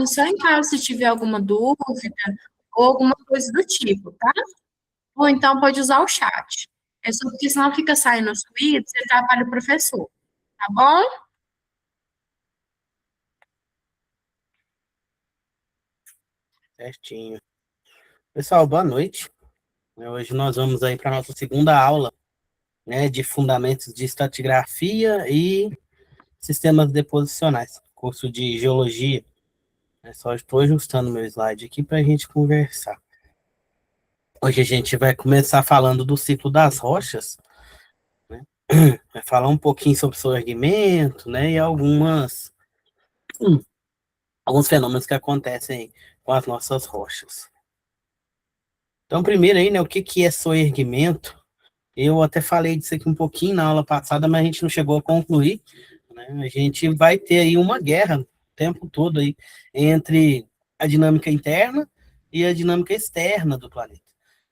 só em caso se tiver alguma dúvida ou alguma coisa do tipo, tá? Ou então pode usar o chat. É só porque senão fica saindo os tweets e atrapalha o professor, tá bom? Certinho. Pessoal, boa noite. Hoje nós vamos aí para a nossa segunda aula, né, de Fundamentos de Estratigrafia e Sistemas Deposicionais, curso de Geologia. Só estou ajustando meu slide aqui para a gente conversar. Hoje a gente vai começar falando do ciclo das rochas, né? Vai falar um pouquinho sobre o sorgimento, né, e alguns fenômenos que acontecem com as nossas rochas. Então, primeiro aí, né, o que é soerguimento? Eu até falei disso aqui um pouquinho na aula passada, mas a gente não chegou a concluir, né? A gente vai ter aí uma guerra o tempo todo aí entre a dinâmica interna e a dinâmica externa do planeta.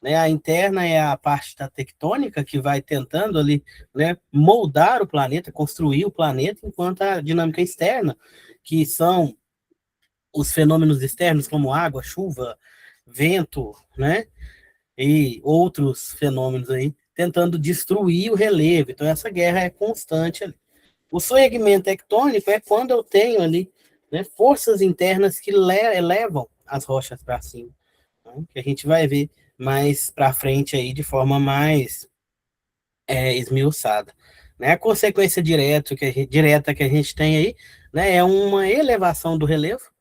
Né? A interna é a parte da tectônica que vai tentando ali, né, moldar o planeta, construir o planeta, enquanto a dinâmica externa, que são os fenômenos externos como água, chuva, vento, né, e outros fenômenos aí, tentando destruir o relevo. Então, essa guerra é constante ali. O segmento tectônico é quando eu tenho ali, né, forças internas que elevam as rochas para cima, né, que a gente vai ver mais para frente aí de forma mais esmiuçada. Né? A consequência direta que a gente tem aí, né, é uma elevação do relevo,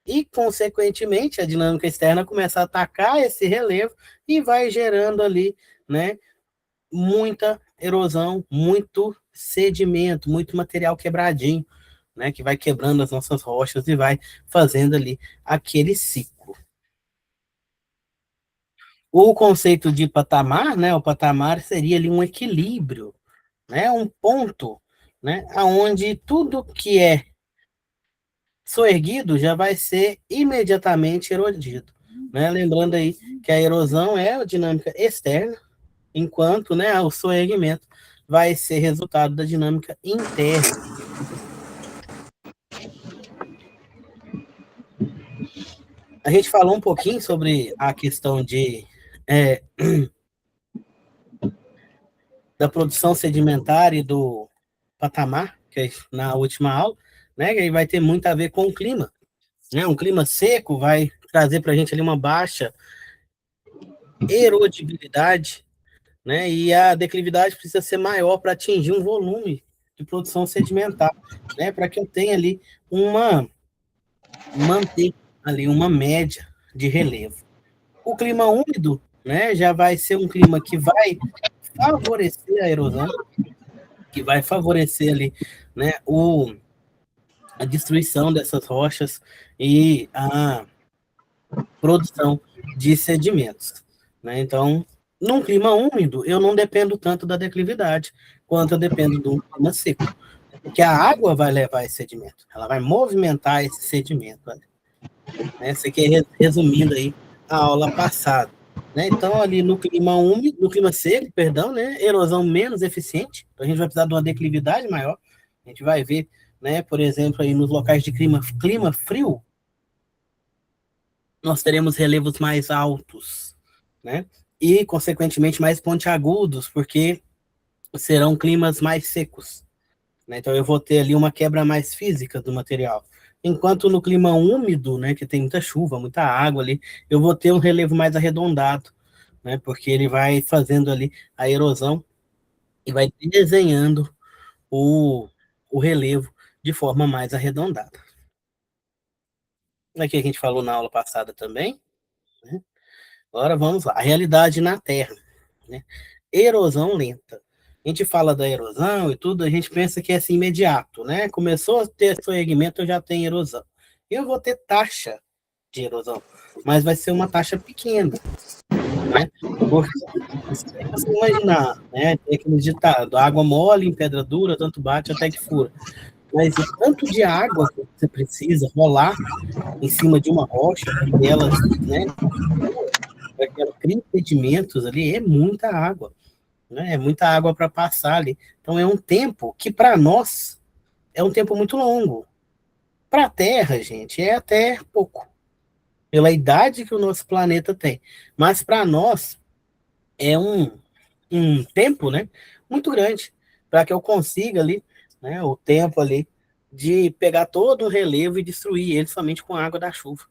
e, consequentemente, a dinâmica externa começa a atacar esse relevo e vai gerando ali, né, muita erosão, muito sedimento, muito material quebradinho, né, que vai quebrando as nossas rochas e vai fazendo ali aquele ciclo. O conceito de patamar, né, o patamar seria ali um equilíbrio, né, um ponto, né, aonde tudo que é soerguido já vai ser imediatamente erodido. Né? Lembrando aí que a erosão é a dinâmica externa, enquanto, né, o soerguimento vai ser resultado da dinâmica interna. A gente falou um pouquinho sobre a questão da produção sedimentar e do patamar, que é na última aula, né, que aí vai ter muito a ver com o clima. Né? Um clima seco vai trazer para a gente ali uma baixa erodibilidade, né? E a declividade precisa ser maior para atingir um volume de produção sedimentar, né? Para que eu tenha ali manter ali uma média de relevo. O clima úmido, né? Já vai ser um clima que vai favorecer a erosão, que vai favorecer ali, né? A destruição dessas rochas e a produção de sedimentos, né? Então, num clima úmido, eu não dependo tanto da declividade, quanto eu dependo do clima seco, porque a água vai levar esse sedimento, ela vai movimentar esse sedimento. Né? Isso aqui é resumindo aí a aula passada. Né? Então, ali no clima úmido, no clima seco, perdão, né? Erosão menos eficiente, então a gente vai precisar de uma declividade maior, a gente vai ver, né, por exemplo, aí nos locais de clima frio, nós teremos relevos mais altos, né? E, consequentemente, mais pontiagudos, porque serão climas mais secos. Né? Então, eu vou ter ali uma quebra mais física do material. Enquanto no clima úmido, né, que tem muita chuva, muita água ali, eu vou ter um relevo mais arredondado, né? Porque ele vai fazendo ali a erosão e vai desenhando o relevo de forma mais arredondada. Aqui a gente falou na aula passada também, né? Agora vamos lá. A realidade na Terra. Né? Erosão lenta. A gente fala da erosão e tudo, a gente pensa que é assim imediato, né? Começou a ter segmento, eu já tenho erosão. Eu vou ter taxa de erosão, mas vai ser uma taxa pequena, né? Porque se você imaginar, né? Tem aquele ditado, água mole em pedra dura, tanto bate até que fura. Mas o tanto de água que você precisa rolar em cima de uma rocha para que ela, né, para que ela crie sedimentos ali, é muita água, né? É muita água para passar ali. Então é um tempo que para nós é um tempo muito longo, Para a Terra, gente, é até pouco, pela idade que o nosso planeta tem. Mas para nós é um tempo, né, muito grande, para que eu consiga ali, né, o tempo ali de pegar todo o relevo e destruir ele somente com a água da chuva.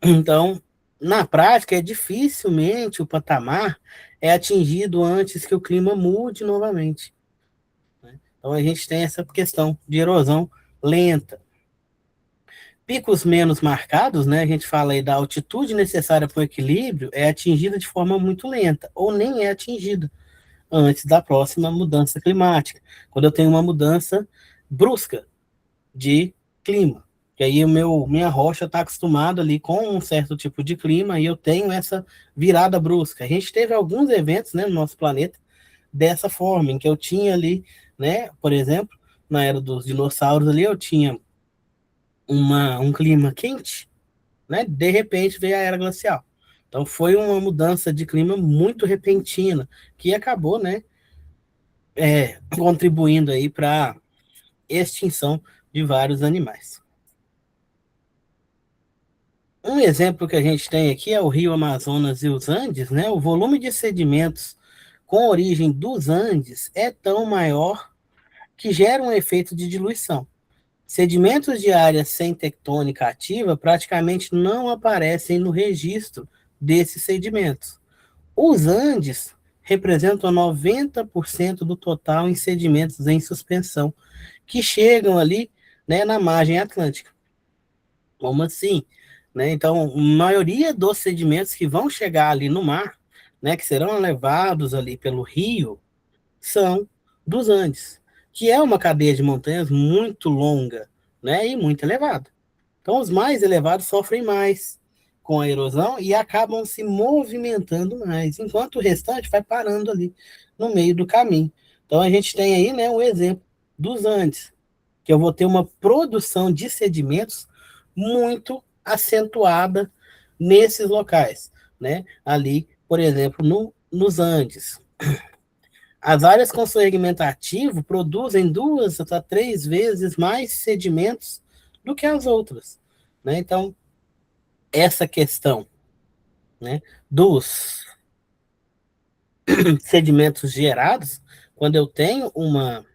Então, na prática, dificilmente o patamar é atingido antes que o clima mude novamente, né? Então, a gente tem essa questão de erosão lenta. Picos menos marcados, né? A gente fala aí da altitude necessária para o equilíbrio, é atingida de forma muito lenta, ou nem é atingida antes da próxima mudança climática, quando eu tenho uma mudança brusca de clima. Que aí minha rocha está acostumada ali com um certo tipo de clima e eu tenho essa virada brusca. A gente teve alguns eventos, né, no nosso planeta dessa forma, em que eu tinha ali, né, por exemplo, na era dos dinossauros ali, eu tinha um clima quente, né, de repente veio a era glacial. Então foi uma mudança de clima muito repentina, que acabou, né, contribuindo aí para extinção de vários animais. Um exemplo que a gente tem aqui é o Rio Amazonas e os Andes, né? O volume de sedimentos com origem dos Andes é tão maior que gera um efeito de diluição. Sedimentos de área sem tectônica ativa praticamente não aparecem no registro desses sedimentos. Os Andes representam 90% do total em sedimentos em suspensão, que chegam ali, né, na margem atlântica. Como assim? Né? Então, a maioria dos sedimentos que vão chegar ali no mar, né, que serão levados ali pelo rio, são dos Andes, que é uma cadeia de montanhas muito longa, né, e muito elevada. Então, os mais elevados sofrem mais com a erosão e acabam se movimentando mais, enquanto o restante vai parando ali no meio do caminho. Então, a gente tem aí, né, um exemplo dos Andes, que eu vou ter uma produção de sedimentos muito acentuada nesses locais, né? Ali, por exemplo, nos Andes. As áreas com segmento ativo produzem 2 a 3 vezes mais sedimentos do que as outras, né? Então, essa questão, né, dos sedimentos gerados, quando eu tenho uma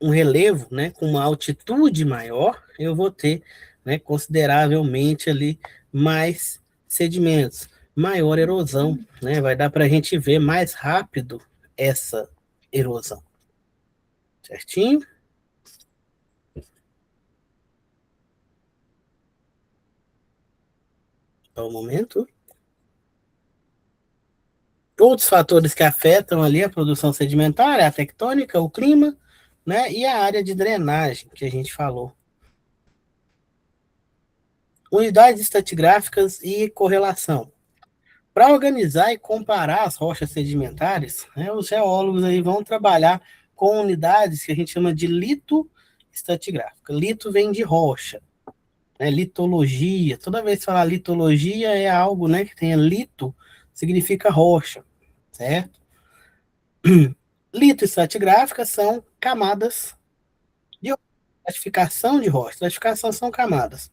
um relevo, né, com uma altitude maior, eu vou ter, né, consideravelmente ali mais sedimentos, maior erosão, né, vai dar para a gente ver mais rápido essa erosão, certinho? Só um momento. Outros fatores que afetam ali a produção sedimentar é a tectônica, o clima, né, e a área de drenagem que a gente falou. Unidades estratigráficas e correlação. Para organizar e comparar as rochas sedimentares, né, os geólogos aí vão trabalhar com unidades que a gente chama de litoestratigráfica. Lito vem de rocha, né, litologia. Toda vez que falar litologia é algo, né, que tenha lito, significa rocha, certo? Litoestratigráfica são camadas de estratificação de rocha. Estratificação são camadas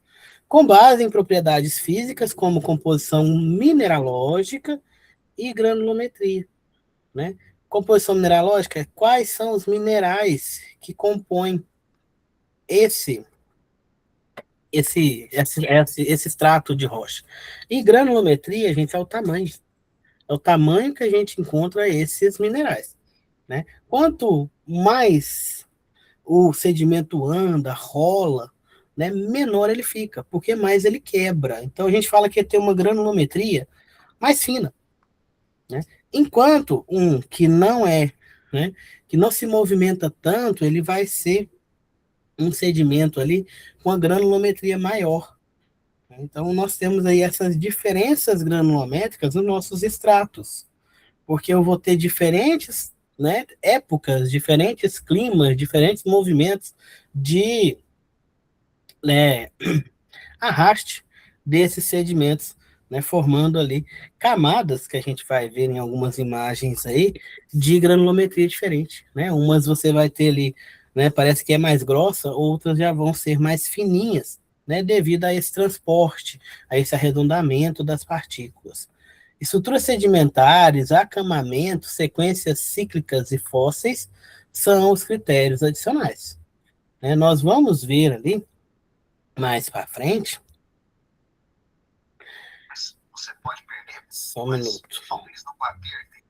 com base em propriedades físicas como composição mineralógica e granulometria, né? Composição mineralógica é quais são os minerais que compõem esse esse extrato de rocha. E granulometria, gente, é o tamanho. É o tamanho que a gente encontra esses minerais, né? Quanto mais o sedimento anda, rola, né, menor ele fica, porque mais ele quebra. Então a gente fala que tem uma granulometria mais fina, né? Enquanto um que não é, né, que não se movimenta tanto, ele vai ser um sedimento ali com a granulometria maior. Então nós temos aí essas diferenças granulométricas nos nossos estratos, porque eu vou ter diferentes, né, épocas, diferentes climas, diferentes movimentos de, né, arraste desses sedimentos, né, formando ali camadas que a gente vai ver em algumas imagens aí de granulometria diferente, né? Umas você vai ter ali né, parece que é mais grossa, outras já vão ser mais fininhas, né, devido a esse transporte, a esse arredondamento das partículas. Estruturas sedimentares, acamamento, sequências cíclicas e fósseis são os critérios adicionais, né? Nós vamos ver ali, mais para frente, você pode perder, só um minuto. Talvez não vá perder.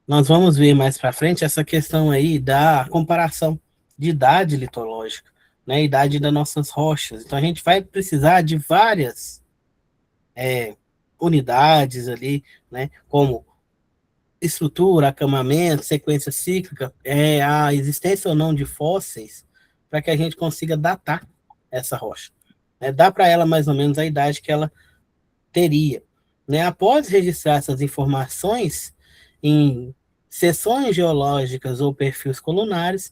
Nós vamos ver mais para frente essa questão aí da comparação de idade litológica, né, idade das nossas rochas. Então a gente vai precisar de várias unidades ali, né, como estrutura, acamamento, sequência cíclica, a existência ou não de fósseis, para que a gente consiga datar essa rocha. Né? Dá para ela mais ou menos a idade que ela teria. Né? Após registrar essas informações em seções geológicas ou perfis colunares,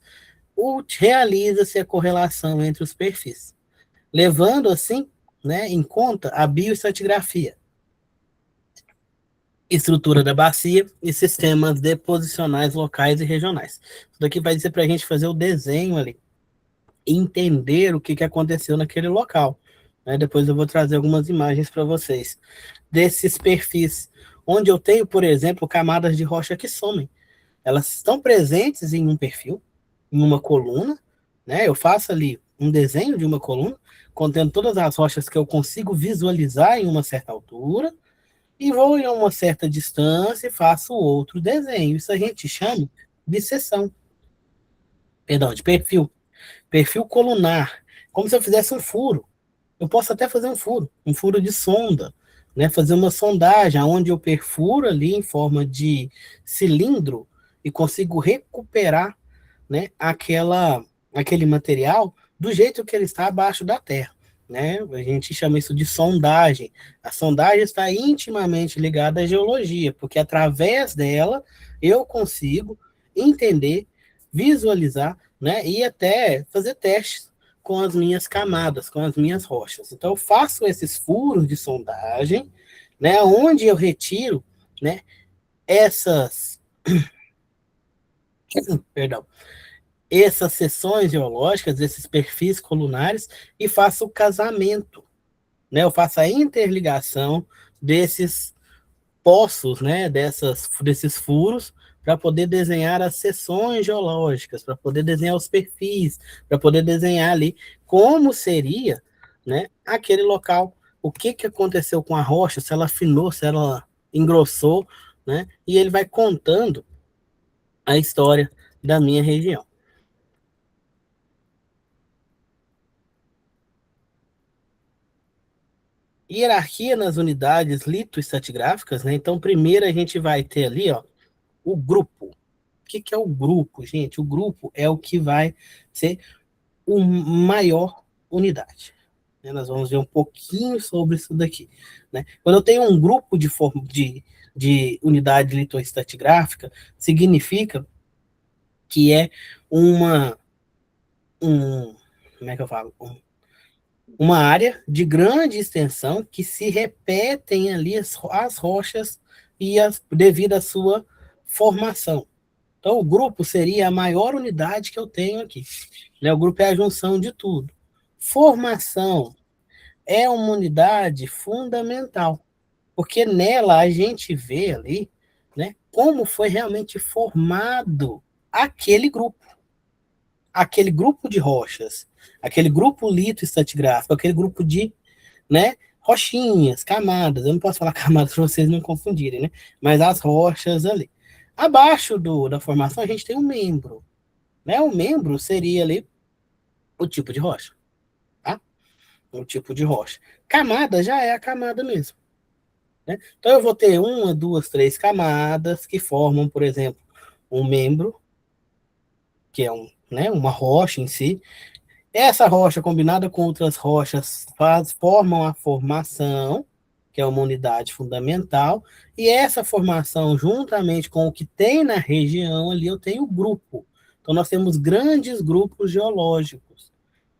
realiza-se a correlação entre os perfis, levando assim, né, em conta a bioestratigrafia, estrutura da bacia e sistemas deposicionais locais e regionais. Isso daqui vai dizer para a gente fazer o desenho ali, entender o que aconteceu naquele local. Né? Depois eu vou trazer algumas imagens para vocês desses perfis, onde eu tenho, por exemplo, camadas de rocha que somem. Elas estão presentes em um perfil, em uma coluna, né? Eu faço ali um desenho de uma coluna, contendo todas as rochas que eu consigo visualizar em uma certa altura, e vou em uma certa distância e faço outro desenho. Isso a gente chama de seção. Perdão, de perfil. Perfil colunar. Como se eu fizesse um furo. Eu posso até fazer um furo de sonda, né? Fazer uma sondagem onde eu perfuro ali em forma de cilindro e consigo recuperar, né, aquele material do jeito que ele está abaixo da terra. Né? A gente chama isso de sondagem. A sondagem está intimamente ligada à geologia, porque através dela eu consigo entender, visualizar, né, e até fazer testes com as minhas camadas, com as minhas rochas. Então eu faço esses furos de sondagem, né, onde eu retiro, né, essas, perdão, essas seções geológicas, esses perfis colunares, e faço o casamento, né? Eu faço a interligação desses poços, né? Desses furos, para poder desenhar as seções geológicas, para poder desenhar os perfis, para poder desenhar ali como seria, né, aquele local, o que aconteceu com a rocha, se ela afinou, se ela engrossou, né? E ele vai contando a história da minha região. Hierarquia nas unidades litoestratigráficas, né? Então, primeiro a gente vai ter ali, ó, o grupo. O que é o grupo, gente? O grupo é o que vai ser a maior unidade. Nós vamos ver um pouquinho sobre isso daqui. Né? Quando eu tenho um grupo de unidade litoestratigráfica, significa que é como é que eu falo? Uma área de grande extensão que se repetem ali as rochas devido à sua formação. Então, o grupo seria a maior unidade que eu tenho aqui. Né? O grupo é a junção de tudo. Formação é uma unidade fundamental, porque nela a gente vê ali, né, como foi realmente formado aquele grupo de rochas, aquele grupo litoestratigráfico, aquele grupo de, né, rochinhas, camadas. Eu não posso falar camadas para vocês não confundirem, né? Mas as rochas ali. Abaixo da formação a gente tem um membro, né? O membro seria ali o tipo de rocha, tá? O tipo de rocha. Camada já é a camada mesmo, né? Então eu vou ter uma, duas, três camadas que formam, por exemplo, um membro, que é né, uma rocha em si. Essa rocha, combinada com outras rochas, formam a formação, que é uma unidade fundamental, e essa formação, juntamente com o que tem na região ali, eu tenho o grupo. Então, nós temos grandes grupos geológicos.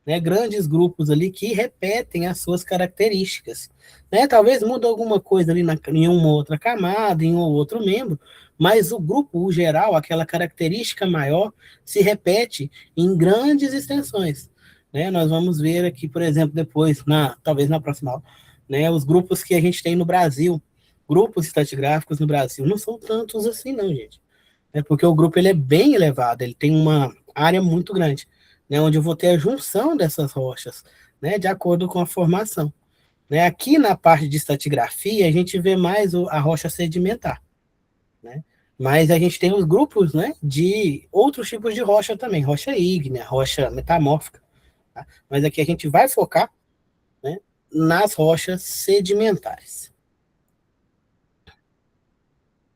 né, grandes grupos ali que repetem as suas características. Né? Talvez mude alguma coisa ali em uma outra camada, em um ou outro membro, mas o grupo, o geral, aquela característica maior, se repete em grandes extensões. Né? Nós vamos ver aqui, por exemplo, depois, talvez na próxima aula, né, os grupos que a gente tem no Brasil, grupos estratigráficos no Brasil, não são tantos assim não, gente. É porque o grupo ele é bem elevado, ele tem uma área muito grande, né, onde eu vou ter a junção dessas rochas, né, de acordo com a formação. Né, aqui na parte de estratigrafia, a gente vê mais a rocha sedimentar, né, mas a gente tem os grupos, né, de outros tipos de rocha também, rocha ígnea, rocha metamórfica, tá? Mas aqui a gente vai focar, né, nas rochas sedimentares.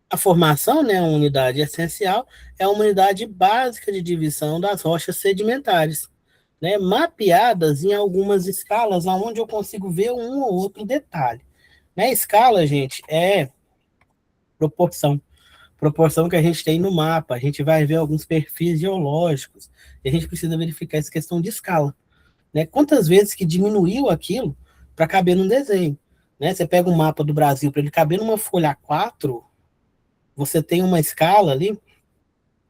A formação, né, uma unidade essencial, é uma unidade básica de divisão das rochas sedimentares, né, mapeadas em algumas escalas, onde eu consigo ver um ou outro detalhe. Né, escala, gente, é proporção. Proporção que a gente tem no mapa. A gente vai ver alguns perfis geológicos, e a gente precisa verificar essa questão de escala. Né? Quantas vezes que diminuiu aquilo para caber num desenho? Né? Você pega um mapa do Brasil, para ele caber numa folha A4, você tem uma escala ali,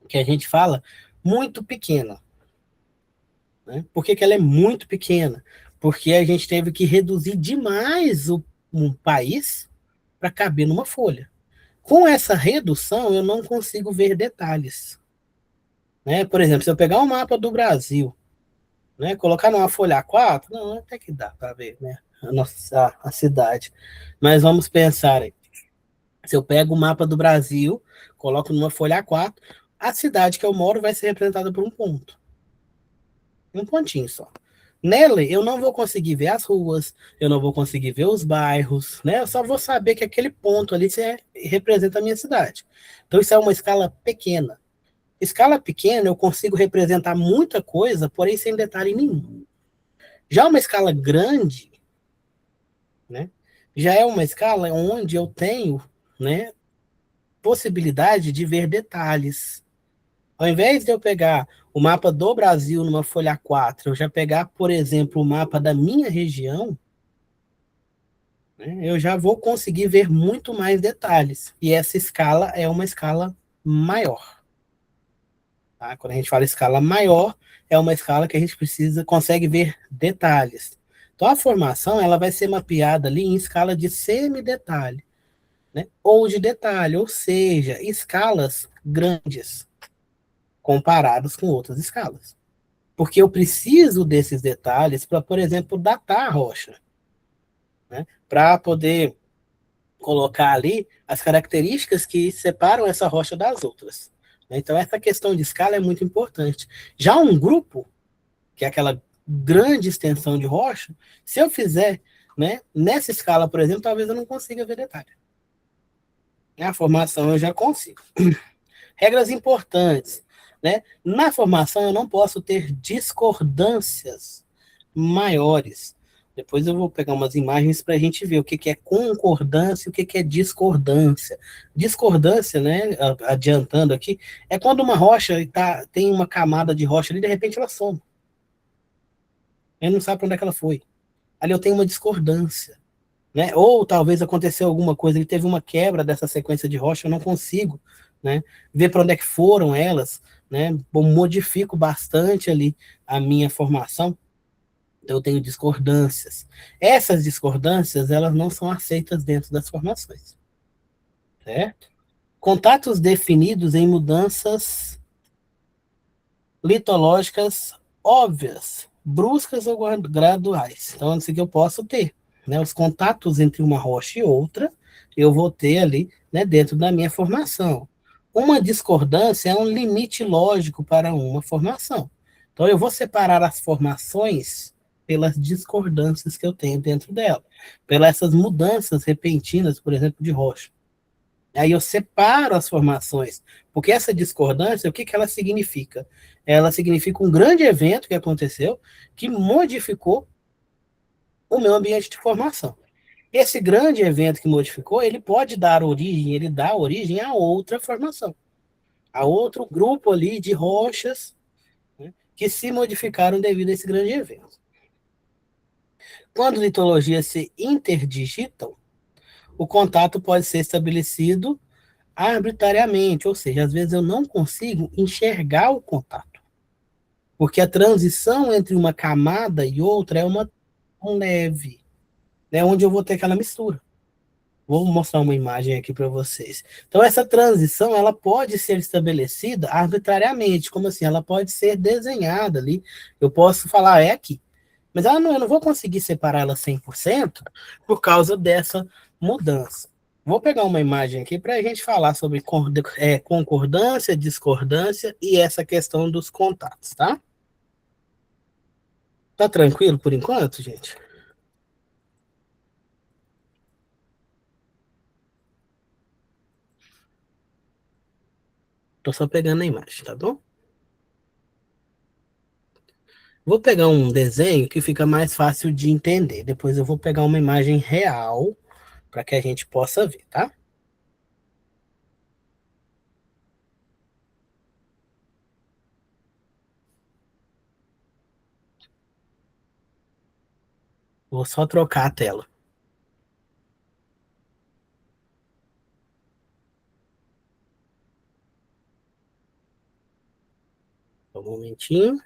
que a gente fala, muito pequena. Né? Por que ela é muito pequena? Porque a gente teve que reduzir demais um país para caber numa folha. Com essa redução, eu não consigo ver detalhes. Né? Por exemplo, se eu pegar um mapa do Brasil, né, colocar numa folha A4, não, até que dá para ver, né, a cidade. Mas vamos pensar aí. Se eu pego o mapa do Brasil, coloco numa folha A4, a cidade que eu moro vai ser representada por um ponto. Um pontinho só. Nela, eu não vou conseguir ver as ruas, eu não vou conseguir ver os bairros, né? Eu só vou saber que aquele ponto ali representa a minha cidade. Então, isso é uma escala pequena. Escala pequena, eu consigo representar muita coisa, porém sem detalhe nenhum. Já uma escala grande, né? Já é uma escala onde eu tenho, né, possibilidade de ver detalhes. Ao invés de eu pegar o mapa do Brasil numa folha A4, eu já pegar, por exemplo, o mapa da minha região, né, eu já vou conseguir ver muito mais detalhes. E essa escala é uma escala maior. Tá? Quando a gente fala escala maior, é uma escala que a gente consegue ver detalhes. Então, a formação ela vai ser mapeada ali em escala de semidetalhe, né? Ou de detalhe, ou seja, escalas grandes comparados com outras escalas. Porque eu preciso desses detalhes para, por exemplo, datar a rocha. Né? Para poder colocar ali as características que separam essa rocha das outras. Então, essa questão de escala é muito importante. Já um grupo, que é aquela grande extensão de rocha, se eu fizer, né, nessa escala, por exemplo, talvez eu não consiga ver detalhe. A formação eu já consigo. Regras importantes. Né? Na formação, eu não posso ter discordâncias maiores. Depois eu vou pegar umas imagens para a gente ver o que é concordância e o que é discordância. Discordância, né, adiantando aqui, é quando uma rocha tem uma camada de rocha ali, de repente ela some. Ele não sabe para onde é que ela foi. Ali eu tenho uma discordância. Né? Ou talvez aconteceu alguma coisa, ele teve uma quebra dessa sequência de rocha, eu não consigo, né, ver para onde é que foram elas, né? Eu modifico bastante ali a minha formação, então eu tenho discordâncias. Essas discordâncias, elas não são aceitas dentro das formações, certo? Contatos definidos em mudanças litológicas óbvias, bruscas ou graduais. Então, isso aqui eu posso ter. Né, os contatos entre uma rocha e outra, eu vou ter ali, né, dentro da minha formação. Uma discordância é um limite lógico para uma formação. Então, eu vou separar as formações pelas discordâncias que eu tenho dentro dela, pelas essas mudanças repentinas, por exemplo, de rocha. Aí eu separo as formações, porque essa discordância, o que ela significa? Ela significa um grande evento que aconteceu, que modificou o meu ambiente de formação. Esse grande evento que modificou, ele pode dar origem, ele dá origem a outra formação, a outro grupo ali de rochas, né, que se modificaram devido a esse grande evento. Quando litologias se interdigitam, o contato pode ser estabelecido arbitrariamente, ou seja, às vezes eu não consigo enxergar o contato, porque a transição entre uma camada e outra é uma leve, né, onde eu vou ter aquela mistura. Vou mostrar uma imagem aqui para vocês. Então, essa transição, ela pode ser estabelecida arbitrariamente, como assim? Ela pode ser desenhada ali. Eu posso falar, é aqui. Mas eu não vou conseguir separar ela 100% por causa dessa mudança. Vou pegar uma imagem aqui para a gente falar sobre concordância, discordância e essa questão dos contatos, tá? Tá tranquilo por enquanto, gente? Tô só pegando a imagem, tá bom? Vou pegar um desenho que fica mais fácil de entender. Depois eu vou pegar uma imagem real para que a gente possa ver, tá? Vou só trocar a tela. Um momentinho.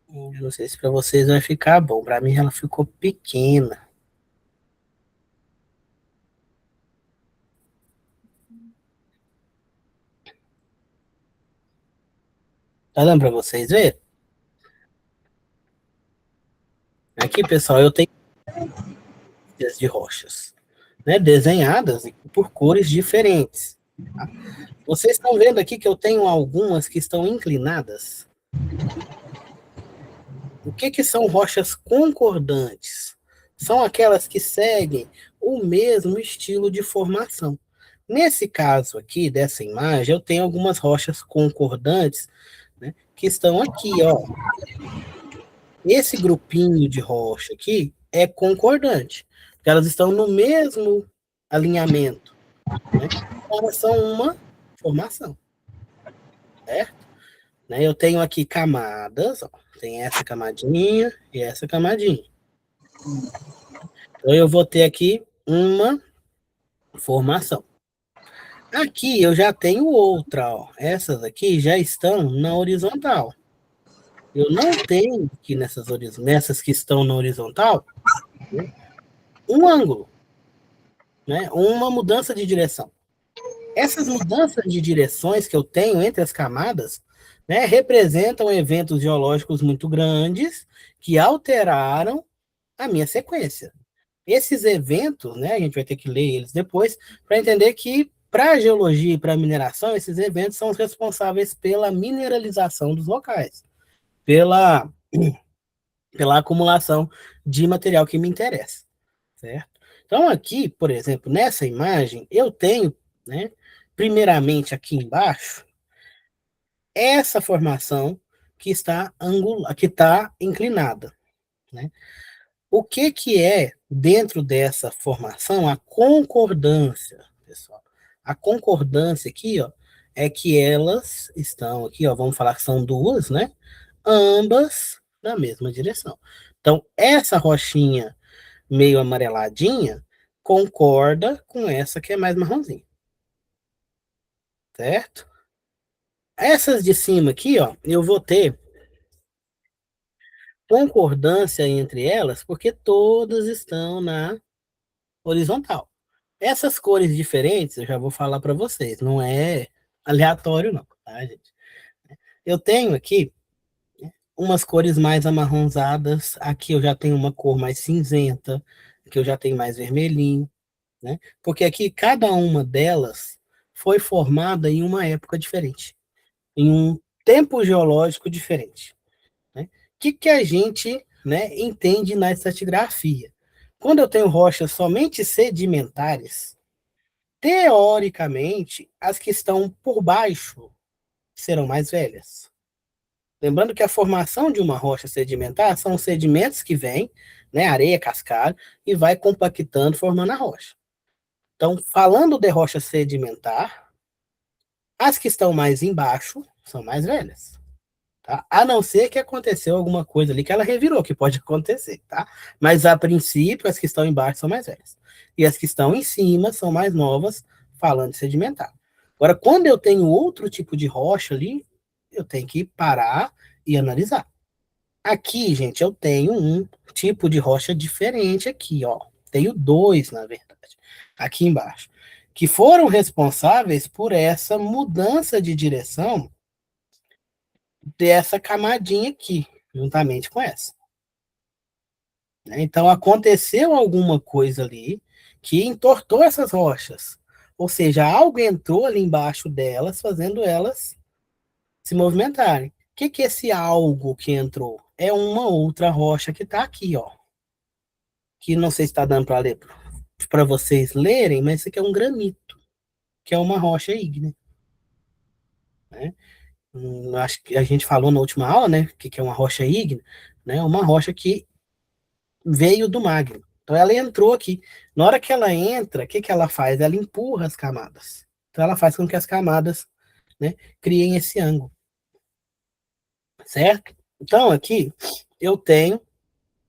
Não sei se para vocês vai ficar bom. Para mim ela ficou pequena. Tá dando para vocês ver? Aqui, pessoal, eu tenho de rochas, né, desenhadas por cores diferentes. Tá? Vocês estão vendo aqui que eu tenho algumas que estão inclinadas. O que são rochas concordantes? São aquelas que seguem o mesmo estilo de formação. Nesse caso aqui, dessa imagem, eu tenho algumas rochas concordantes, né, que estão aqui, ó. Esse grupinho de rocha aqui é concordante, porque elas estão no mesmo alinhamento, né? Então, elas são uma formação, certo? Né? Eu tenho aqui camadas, ó, tem essa camadinha e essa camadinha. Então, eu vou ter aqui uma formação. Aqui eu já tenho outra, ó. Essas aqui já estão na horizontal. Eu não tenho aqui nessas que estão na horizontal, né, um ângulo, né, uma mudança de direção. Essas mudanças de direções que eu tenho entre as camadas, né, representam eventos geológicos muito grandes que alteraram a minha sequência. Esses eventos, né, a gente vai ter que ler eles depois, para entender que, para a geologia e para a mineração, esses eventos são os responsáveis pela mineralização dos locais, pela, pela acumulação de material que me interessa, certo? Então, aqui, por exemplo, nessa imagem, eu tenho, né, primeiramente aqui embaixo, essa formação que está que está inclinada, né? O que é, dentro dessa formação, a concordância, pessoal? A concordância aqui, ó, é que elas estão aqui, ó, vamos falar que são duas, né? Ambas na mesma direção. Então, essa rochinha meio amareladinha concorda com essa que é mais marronzinha, certo? Essas de cima aqui, ó, eu vou ter concordância entre elas porque todas estão na horizontal. Essas cores diferentes, eu já vou falar para vocês, não é aleatório não, tá, gente? Eu tenho aqui umas cores mais amarronzadas, aqui eu já tenho uma cor mais cinzenta, aqui eu já tenho mais vermelhinho, né? Porque aqui cada uma delas foi formada em uma época diferente, em um tempo geológico diferente, né? O que a gente, né, entende na estratigrafia? Quando eu tenho rochas somente sedimentares, teoricamente, as que estão por baixo serão mais velhas. Lembrando que a formação de uma rocha sedimentar são os sedimentos que vêm, né, areia, cascalho, e vai compactando, formando a rocha. Então, falando de rocha sedimentar, as que estão mais embaixo são mais velhas. Tá? A não ser que aconteceu alguma coisa ali que ela revirou, que pode acontecer, tá? Mas a princípio, as que estão embaixo são mais velhas. E as que estão em cima são mais novas, falando de sedimentar. Agora, quando eu tenho outro tipo de rocha ali, eu tenho que parar e analisar. Aqui, gente, eu tenho um tipo de rocha diferente aqui, ó. Tenho dois, na verdade, aqui embaixo, que foram responsáveis por essa mudança de direção dessa camadinha aqui, juntamente com essa. Então, aconteceu alguma coisa ali que entortou essas rochas. Ou seja, algo entrou ali embaixo delas, fazendo elas se movimentarem. O que que é esse algo que entrou? É uma outra rocha que está aqui, ó. Que não sei se está dando para ler, para vocês lerem, mas isso aqui é um granito, que é uma rocha ígnea. Né? Acho que a gente falou na última aula, né? Que é uma rocha ígnea, né? Uma rocha que veio do magma. Então ela entrou aqui. Na hora que ela entra, o que que ela faz? Ela empurra as camadas. Então ela faz com que as camadas, né, criem esse ângulo. Certo? Então aqui eu tenho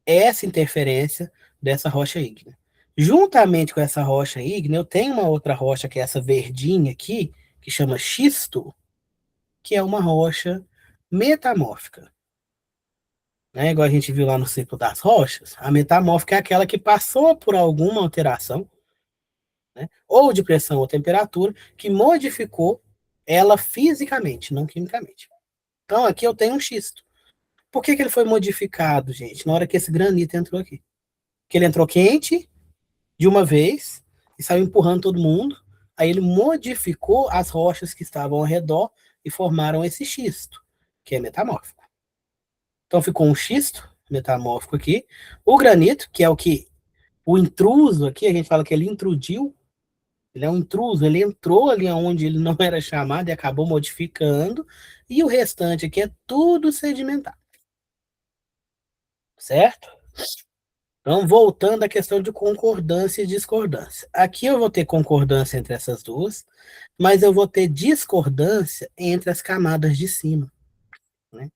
essa interferência dessa rocha ígnea. Juntamente com essa rocha ígnea, eu tenho uma outra rocha, que é essa verdinha aqui, que chama xisto, que é uma rocha metamórfica. Né? Igual a gente viu lá no ciclo das rochas, a metamórfica é aquela que passou por alguma alteração, né? Ou de pressão ou temperatura, que modificou ela fisicamente, não quimicamente. Então aqui eu tenho um xisto. Por que ele foi modificado, gente, na hora que esse granito entrou aqui? Porque ele entrou quente de uma vez e saiu empurrando todo mundo. Aí ele modificou as rochas que estavam ao redor e formaram esse xisto, que é metamórfico. Então ficou um xisto metamórfico aqui. O granito, que é o intruso aqui, a gente fala que ele intrudiu. Ele é um intruso, ele entrou ali onde ele não era chamado e acabou modificando. E o restante aqui é tudo sedimentar. Certo? Então, voltando à questão de concordância e discordância. Aqui eu vou ter concordância entre essas duas, mas eu vou ter discordância entre as camadas de cima. Né?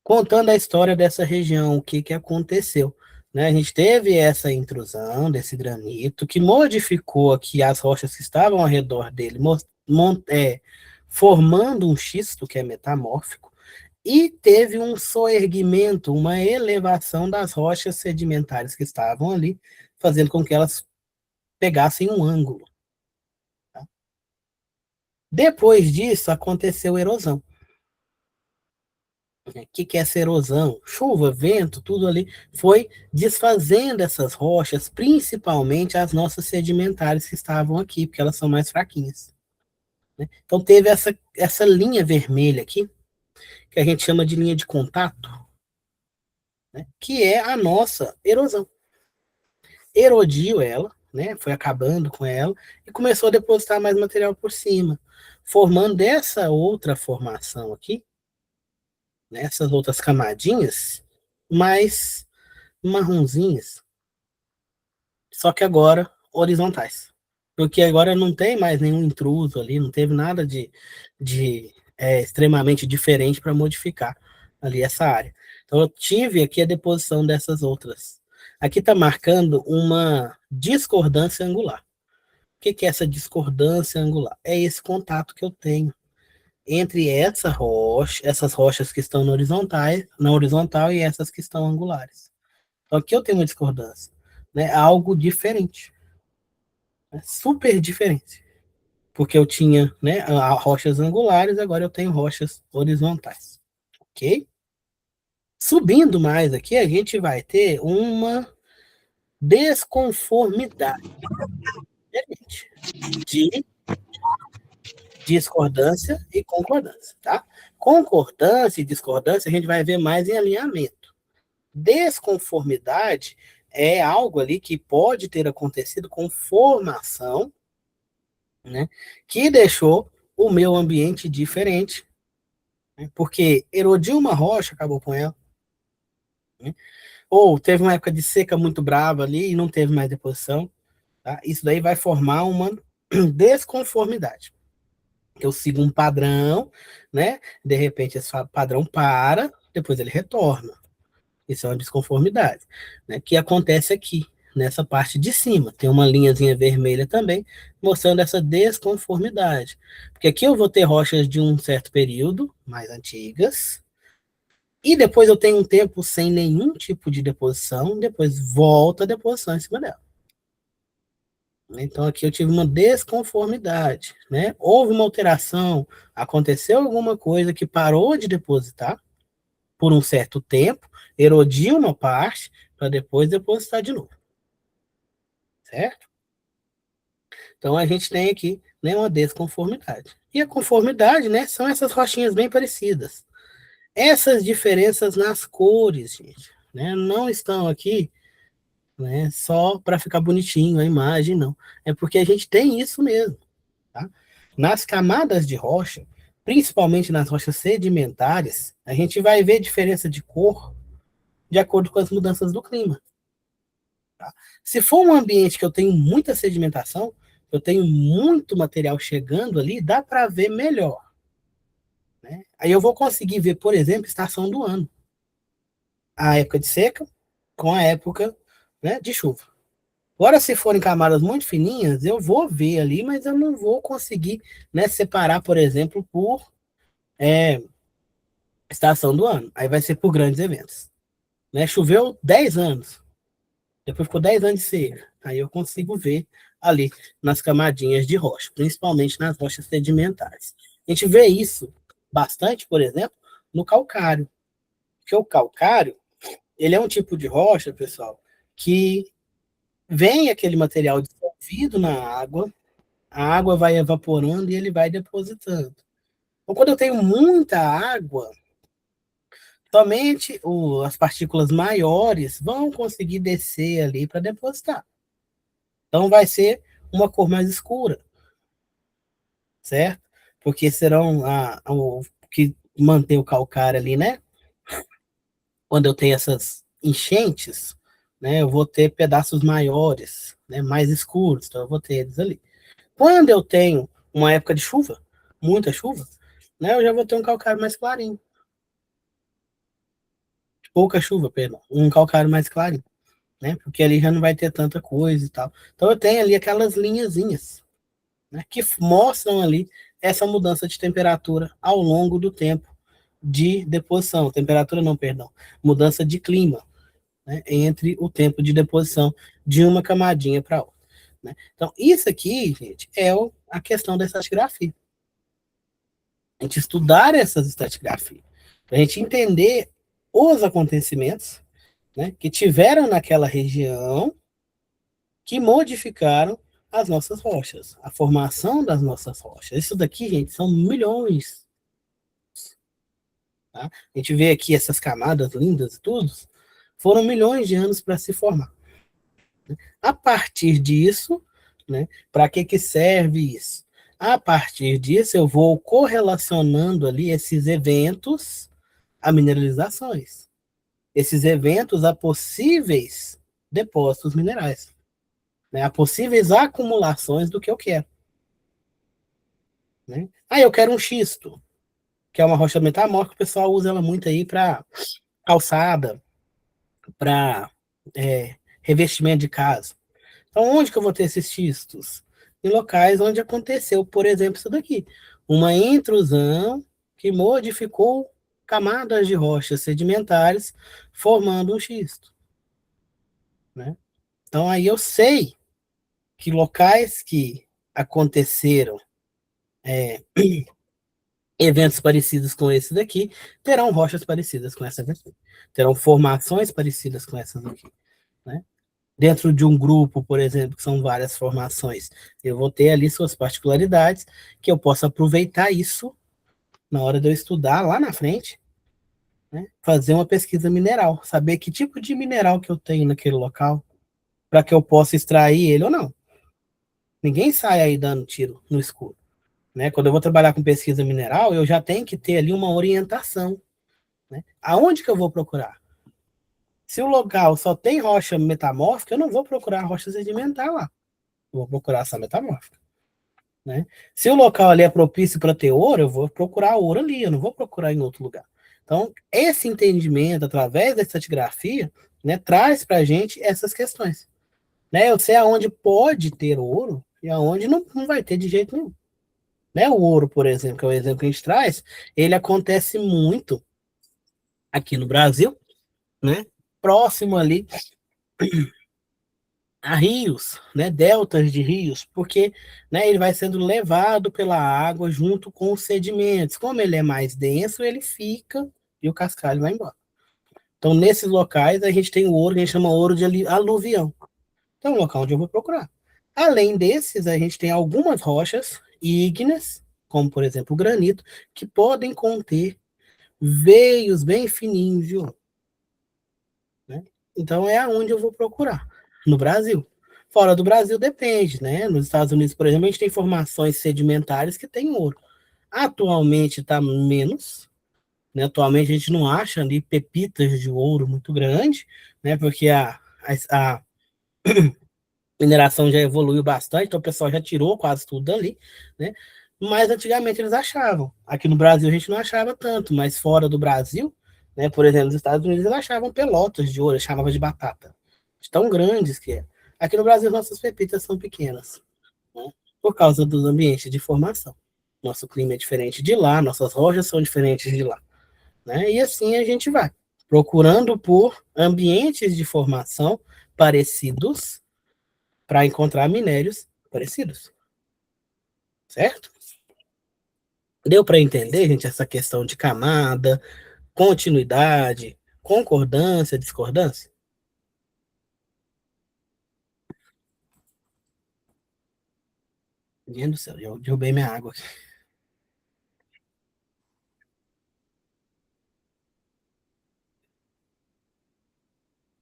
Contando a história dessa região, o que, que aconteceu. Né? A gente teve essa intrusão desse granito, que modificou aqui as rochas que estavam ao redor dele, formando um xisto, que é metamórfico, e teve um soerguimento, uma elevação das rochas sedimentares que estavam ali, fazendo com que elas pegassem um ângulo. Tá? Depois disso, aconteceu erosão. O que é essa erosão? Chuva, vento, tudo ali foi desfazendo essas rochas, principalmente as nossas sedimentares que estavam aqui, porque elas são mais fraquinhas. Né? Então teve essa linha vermelha aqui, que a gente chama de linha de contato, né? Que é a nossa erosão. Erodiu ela, né? Foi acabando com ela e começou a depositar mais material por cima, formando essa outra formação aqui, né? Essas outras camadinhas mais marronzinhas, só que agora horizontais. Porque agora não tem mais nenhum intruso ali, não teve nada de extremamente diferente para modificar ali essa área. Então eu tive aqui a deposição dessas outras. Aqui está marcando uma discordância angular. O que é essa discordância angular? É esse contato que eu tenho entre essas rochas que estão na horizontal e essas que estão angulares. Então aqui eu tenho uma discordância, né? Algo diferente, né? Super diferente. Porque eu tinha, né, rochas angulares, agora eu tenho rochas horizontais. Ok? Subindo mais aqui, a gente vai ter uma desconformidade de discordância e concordância, tá? Concordância e discordância a gente vai ver mais em alinhamento. Desconformidade é algo ali que pode ter acontecido com formação, né, que deixou o meu ambiente diferente, né, porque erodiu uma rocha, acabou com ela, né, ou teve uma época de seca muito brava ali e não teve mais deposição, Tá? Isso daí vai formar uma desconformidade. Eu sigo um padrão, né? De repente esse padrão para, depois ele retorna. Isso é uma desconformidade, né? Que acontece aqui, nessa parte de cima. Tem uma linhazinha vermelha também, mostrando essa desconformidade. Porque aqui eu vou ter rochas de um certo período, mais antigas, e depois eu tenho um tempo sem nenhum tipo de deposição, depois volta a deposição em cima dela. Então aqui eu tive uma desconformidade, né? Houve uma alteração, aconteceu alguma coisa que parou de depositar por um certo tempo, erodiu uma parte para depois depositar de novo. Certo? Então a gente tem aqui, né, uma desconformidade. E a conformidade, né, são essas rochinhas bem parecidas. Essas diferenças nas cores, gente, né, não estão aqui, né, só para ficar bonitinho a imagem, não. É porque a gente tem isso mesmo, tá? Nas camadas de rocha, principalmente nas rochas sedimentares, a gente vai ver diferença de cor de acordo com as mudanças do clima. Tá? Se for um ambiente que eu tenho muita sedimentação, eu tenho muito material chegando ali, dá para ver melhor. Né? Aí eu vou conseguir ver, por exemplo, estação do ano. A época de seca com a época, né, de chuva. Agora, se forem camadas muito fininhas, eu vou ver ali, mas eu não vou conseguir, né, separar, por exemplo, por estação do ano. Aí vai ser por grandes eventos. Né? Choveu 10 anos, depois ficou 10 anos de seca. Aí eu consigo ver ali nas camadinhas de rocha, principalmente nas rochas sedimentares. A gente vê isso bastante, por exemplo, no calcário. Porque o calcário, ele é um tipo de rocha, pessoal, que vem aquele material dissolvido na água, a água vai evaporando e ele vai depositando. Então, quando eu tenho muita água, somente as partículas maiores vão conseguir descer ali para depositar. Então vai ser uma cor mais escura, certo? Porque serão o que mantém o calcário ali, né? Quando eu tenho essas enchentes, né? Eu vou ter pedaços maiores, né? Mais escuros, então eu vou ter eles ali. Quando eu tenho uma época de chuva, muita chuva, né? Eu já vou ter um calcário mais clarinho. Pouca chuva, perdão. Um calcário mais clarinho, né? Porque ali já não vai ter tanta coisa e tal. Então eu tenho ali aquelas linhazinhas, né, que mostram ali essa mudança de temperatura ao longo do tempo de deposição. Temperatura não, perdão. Mudança de clima, né, entre o tempo de deposição de uma camadinha para outra. Né? Então, isso aqui, gente, é a questão da estratigrafia. A gente estudar essas estratigrafias, a gente entender os acontecimentos, né, que tiveram naquela região que modificaram as nossas rochas, a formação das nossas rochas. Isso daqui, gente, são milhões. Tá? A gente vê aqui essas camadas lindas e tudo, foram milhões de anos para se formar. A partir disso, né, para que serve isso? A partir disso, eu vou correlacionando ali esses eventos a mineralizações. Esses eventos a possíveis depósitos minerais. Né, a possíveis acumulações do que eu quero. Né? Ah, eu quero um xisto, que é uma rocha metamórfica, o pessoal usa ela muito aí para calçada, para revestimento de casa. Então, onde que eu vou ter esses xistos? Em locais onde aconteceu, por exemplo, isso daqui. Uma intrusão que modificou camadas de rochas sedimentares, formando um xisto. Né? Então, aí eu sei que locais que aconteceram eventos parecidos com esse daqui, terão rochas parecidas com essa daqui. Terão formações parecidas com essas aqui. Né? Dentro de um grupo, por exemplo, que são várias formações, eu vou ter ali suas particularidades, que eu posso aproveitar isso na hora de eu estudar lá na frente, né? Fazer uma pesquisa mineral, saber que tipo de mineral que eu tenho naquele local, para que eu possa extrair ele ou não. Ninguém sai aí dando tiro no escuro. Né? Quando eu vou trabalhar com pesquisa mineral, eu já tenho que ter ali uma orientação. Né? Aonde que eu vou procurar? Se o local só tem rocha metamórfica, eu não vou procurar rocha sedimentar lá. Eu vou procurar ação metamórfica. Né? Se o local ali é propício para ter ouro, eu vou procurar ouro ali, eu não vou procurar em outro lugar. Então, esse entendimento, através da estratigrafia, né, traz para a gente essas questões. Né? Eu sei aonde pode ter ouro e aonde não vai ter de jeito nenhum. Né? O ouro, por exemplo, que é o exemplo que a gente traz, ele acontece muito aqui no Brasil, né? Próximo ali a rios, né, deltas de rios, porque, né, ele vai sendo levado pela água junto com os sedimentos. Como ele é mais denso, ele fica e o cascalho vai embora. Então, nesses locais, a gente tem o ouro que a gente chama ouro de aluvião. Então, é um local onde eu vou procurar. Além desses, a gente tem algumas rochas ígneas, como, por exemplo, o granito, que podem conter veios bem fininhos de ouro. Né? Então é aonde eu vou procurar, no Brasil. Fora do Brasil depende, né? Nos Estados Unidos, por exemplo, a gente tem formações sedimentares que tem ouro. Atualmente está menos, né? Atualmente a gente não acha ali pepitas de ouro muito grande, né? Porque a mineração já evoluiu bastante, então o pessoal já tirou quase tudo dali, né? Mas antigamente eles achavam. Aqui no Brasil a gente não achava tanto, mas fora do Brasil, né? Por exemplo, nos Estados Unidos eles achavam pelotas de ouro, chamavam de batata. De tão grandes que é. Aqui no Brasil nossas pepitas são pequenas, né? Por causa dos ambientes de formação. Nosso clima é diferente de lá, nossas rochas são diferentes de lá, né? E assim a gente vai procurando por ambientes de formação parecidos para encontrar minérios parecidos, certo? Deu para entender, gente, essa questão de camada, continuidade, concordância, discordância? Gente do céu, eu derrubei minha água aqui.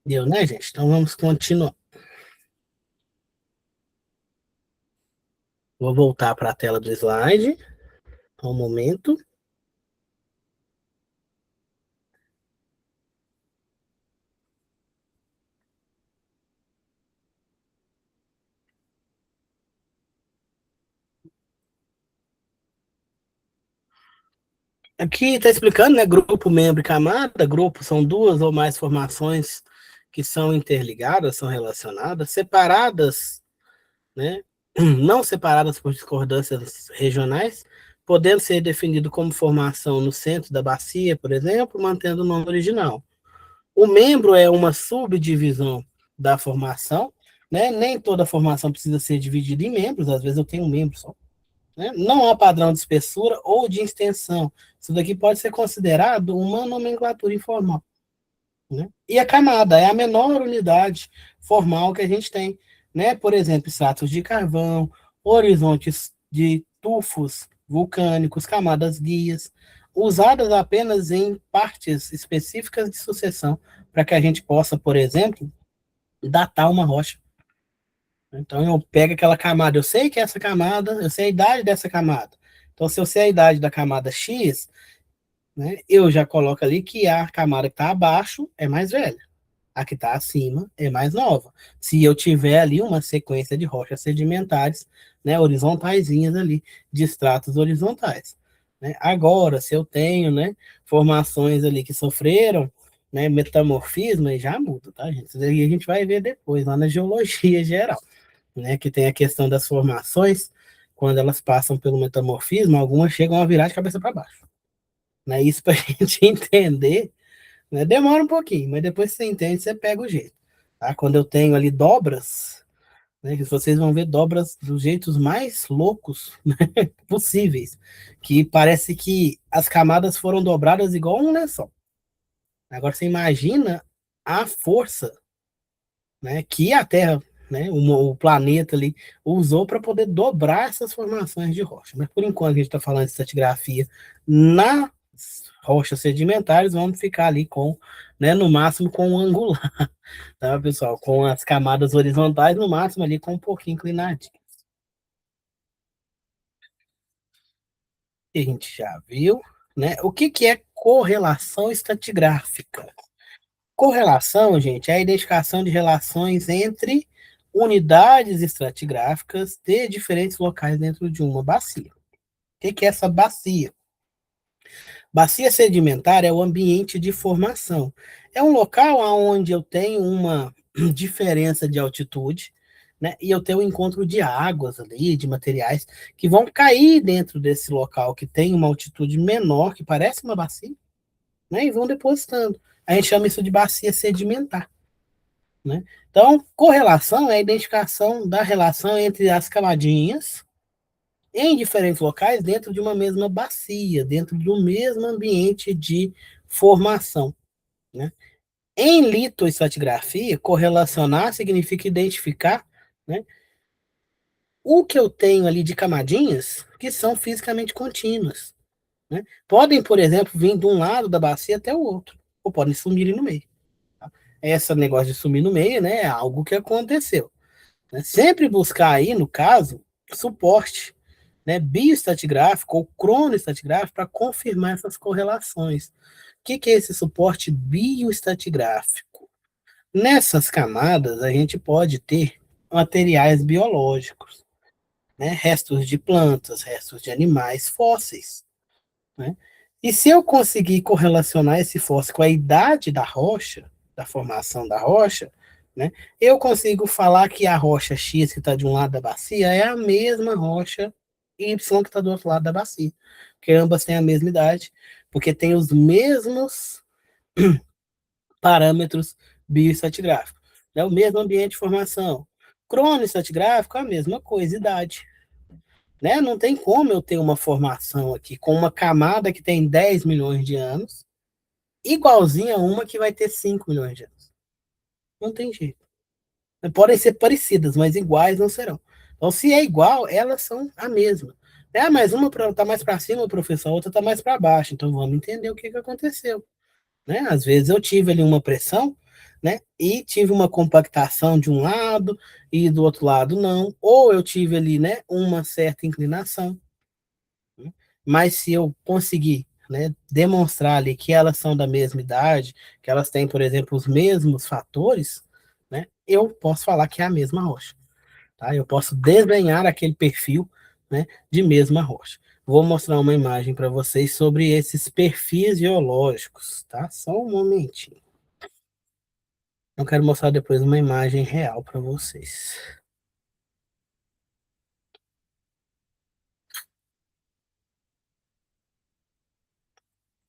Deu, né, gente? Então vamos continuar. Vou voltar para a tela do slide. Um momento. Aqui está explicando, né? Grupo, membro e camada. Grupo são duas ou mais formações que são interligadas, são relacionadas, separadas, né? Não separadas por discordâncias regionais, podendo ser definido como formação no centro da bacia, por exemplo, mantendo o nome original. O membro é uma subdivisão da formação, né? Nem toda formação precisa ser dividida em membros, às vezes eu tenho um membro só. Né? Não há padrão de espessura ou de extensão. Isso daqui pode ser considerado uma nomenclatura informal. Né? E a camada é a menor unidade formal que a gente tem. Né? Por exemplo, estratos de carvão, horizontes de tufos vulcânicos, camadas guias, usadas apenas em partes específicas de sucessão, para que a gente possa, por exemplo, datar uma rocha. Então eu pego aquela camada, eu sei que é essa camada, eu sei a idade dessa camada. Então, se eu sei a idade da camada X, né, eu já coloco ali que a camada que está abaixo é mais velha. A que está acima é mais nova. Se eu tiver ali uma sequência de rochas sedimentares, né, horizontaisinhas ali, de estratos horizontais. Né? Agora, se eu tenho, né, formações ali que sofreram, né, metamorfismo, aí já muda, tá, gente? Isso daí a gente vai ver depois, lá na geologia geral, né, que tem a questão das formações, quando elas passam pelo metamorfismo, algumas chegam a virar de cabeça para baixo. Né? Isso para a gente entender, né? Demora um pouquinho, mas depois que você entende, você pega o jeito. Tá? Quando eu tenho ali dobras, né, que vocês vão ver dobras dos jeitos mais loucos, né, possíveis, que parece que as camadas foram dobradas igual um lençol. Agora você imagina a força, né, que a Terra, né, o planeta ali, usou para poder dobrar essas formações de rocha. Mas por enquanto a gente está falando de estratigrafia nas rochas sedimentares, vamos ficar ali com, né, no máximo com o angular, tá, pessoal? Com as camadas horizontais, no máximo ali com um pouquinho inclinadinho. A gente já viu, né? O que que é correlação estratigráfica? Correlação, gente, é a identificação de relações entre unidades estratigráficas de diferentes locais dentro de uma bacia. O que é essa bacia? Bacia sedimentar é o ambiente de formação. É um local onde eu tenho uma diferença de altitude, né? E eu tenho um encontro de águas ali, de materiais que vão cair dentro desse local que tem uma altitude menor, que parece uma bacia, né? E vão depositando. A gente chama isso de bacia sedimentar, né? Então, correlação é a identificação da relação entre as camadinhas em diferentes locais dentro de uma mesma bacia, dentro do mesmo ambiente de formação, né? Em litoestratigrafia, correlacionar significa identificar, né, o que eu tenho ali de camadinhas que são fisicamente contínuas, né? Podem, por exemplo, vir de um lado da bacia até o outro, ou podem sumir no meio. Tá? Esse negócio de sumir no meio, né, é algo que aconteceu. Né? Sempre buscar aí, no caso, suporte, né, bioestratigráfico ou cronoestratigráfico para confirmar essas correlações. O que é esse suporte bioestratigráfico? Nessas camadas, a gente pode ter materiais biológicos, né, restos de plantas, restos de animais, fósseis. Né? E se eu conseguir correlacionar esse fóssil com a idade da rocha, da formação da rocha, né, eu consigo falar que a rocha X que está de um lado da bacia é a mesma rocha Y que está do outro lado da bacia. Porque ambas têm a mesma idade, porque tem os mesmos parâmetros bioestratigráficos. É o mesmo ambiente de formação. Cronoestratigráfico, a mesma coisa, idade. Né? Não tem como eu ter uma formação aqui com uma camada que tem 10 milhões de anos, igualzinha a uma que vai ter 5 milhões de anos. Não tem jeito. Podem ser parecidas, mas iguais não serão. Então, se é igual, elas são a mesma. É, mas uma está mais para cima, professor, a outra está mais para baixo. Então, vamos entender o que aconteceu. Né? Às vezes eu tive ali uma pressão, né? E tive uma compactação de um lado e do outro lado não. Ou eu tive ali, né, uma certa inclinação. Mas se eu conseguir, né, demonstrar ali que elas são da mesma idade, que elas têm, por exemplo, os mesmos fatores, né, eu posso falar que é a mesma rocha. Tá? Eu posso desenhar aquele perfil, né, de mesma rocha. Vou mostrar uma imagem para vocês sobre esses perfis geológicos, tá? Só um momentinho. Eu quero mostrar depois uma imagem real para vocês.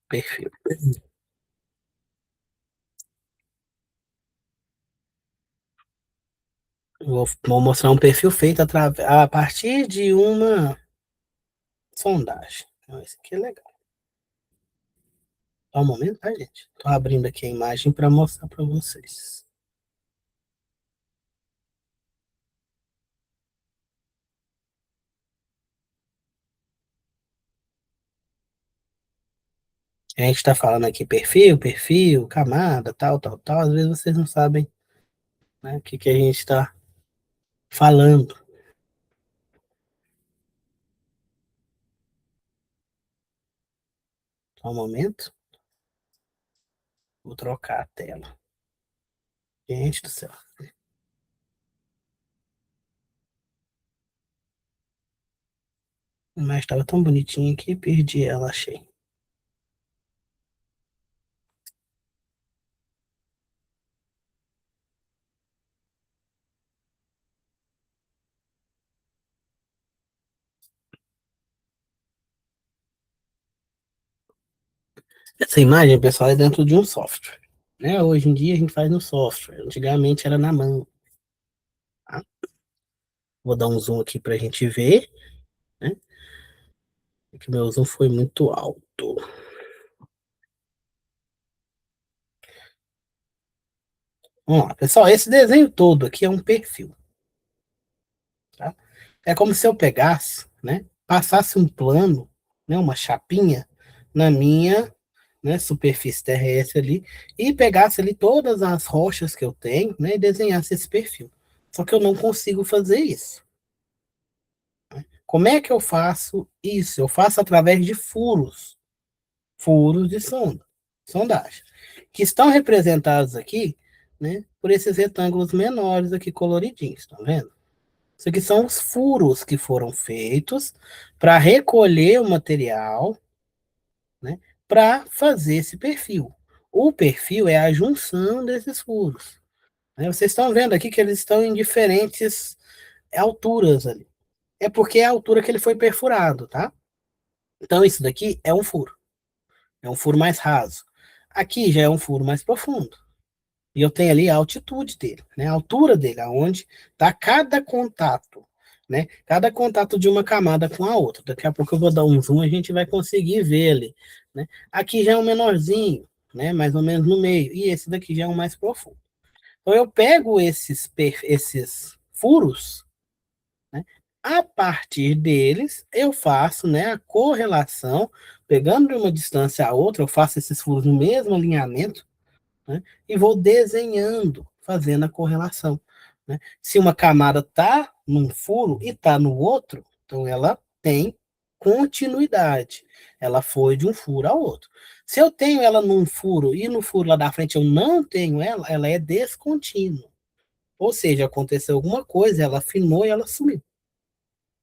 Perfil. Vou mostrar um perfil feito a partir de uma sondagem. Então, esse aqui é legal. Só um momento, tá, gente? Tô abrindo aqui a imagem para mostrar para vocês. A gente está falando aqui perfil, camada, tal, tal, tal. Às vezes vocês não sabem, né, o que a gente está falando. Só um momento. Vou trocar a tela. Gente do céu. Mas estava tão bonitinha que perdi ela, achei. Essa imagem, pessoal, é dentro de um software. Né? Hoje em dia a gente faz no software. Antigamente era na mão. Tá? Vou dar um zoom aqui para a gente ver. Né? Que meu zoom foi muito alto. Vamos lá, pessoal. Esse desenho todo aqui é um perfil. Tá? É como se eu pegasse, né? Passasse um plano, né? Uma chapinha na minha, né, superfície terrestre ali e pegasse ali todas as rochas que eu tenho, né, e desenhasse esse perfil. Só que eu não consigo fazer isso. Como é que eu faço isso? Eu faço através de furos de sondagem, que estão representados aqui né, por esses retângulos menores aqui coloridinhos, tá vendo? Isso aqui são os furos que foram feitos para recolher o material, né, para fazer esse perfil. O perfil é a junção desses furos, né? Vocês estão vendo aqui que eles estão em diferentes alturas ali. É porque é a altura que ele foi perfurado, tá? Então, isso daqui é um furo. É um furo mais raso. Aqui já é um furo mais profundo. E eu tenho ali a altitude dele, né? A altura dele, aonde está cada contato, né? Cada contato de uma camada com a outra. Daqui a pouco eu vou dar um zoom, a gente vai conseguir ver ali, né? Aqui já é um menorzinho, né? Mais ou menos no meio. E esse daqui já é um mais profundo. Então eu pego esses furos, né? A partir deles, eu faço, né, a correlação, pegando de uma distância a outra, eu faço esses furos no mesmo alinhamento, né, e vou desenhando, fazendo a correlação, né? Se uma camada está num furo e está no outro, então ela tem continuidade. Ela foi de um furo ao outro. Se eu tenho ela num furo e no furo lá da frente eu não tenho ela, ela é descontínua. Ou seja, aconteceu alguma coisa, ela afinou e ela sumiu.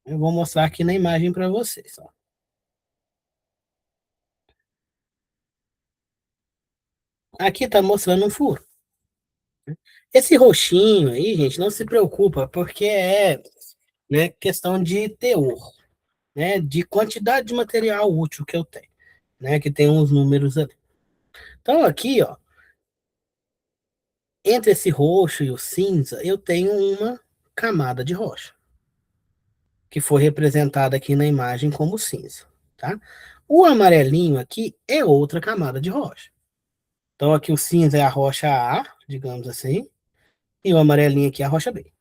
Eu vou mostrar aqui na imagem para vocês. Ó. Aqui está mostrando um furo. Esse roxinho aí, gente, não se preocupa, porque é, né, questão de teor, né, de quantidade de material útil que eu tenho, né, que tem uns números ali. Então aqui, ó, entre esse roxo e o cinza, eu tenho uma camada de rocha, que foi representada aqui na imagem como cinza, tá? O amarelinho aqui é outra camada de rocha. Então aqui o cinza é a rocha A, digamos assim, e o amarelinho aqui é a rocha B.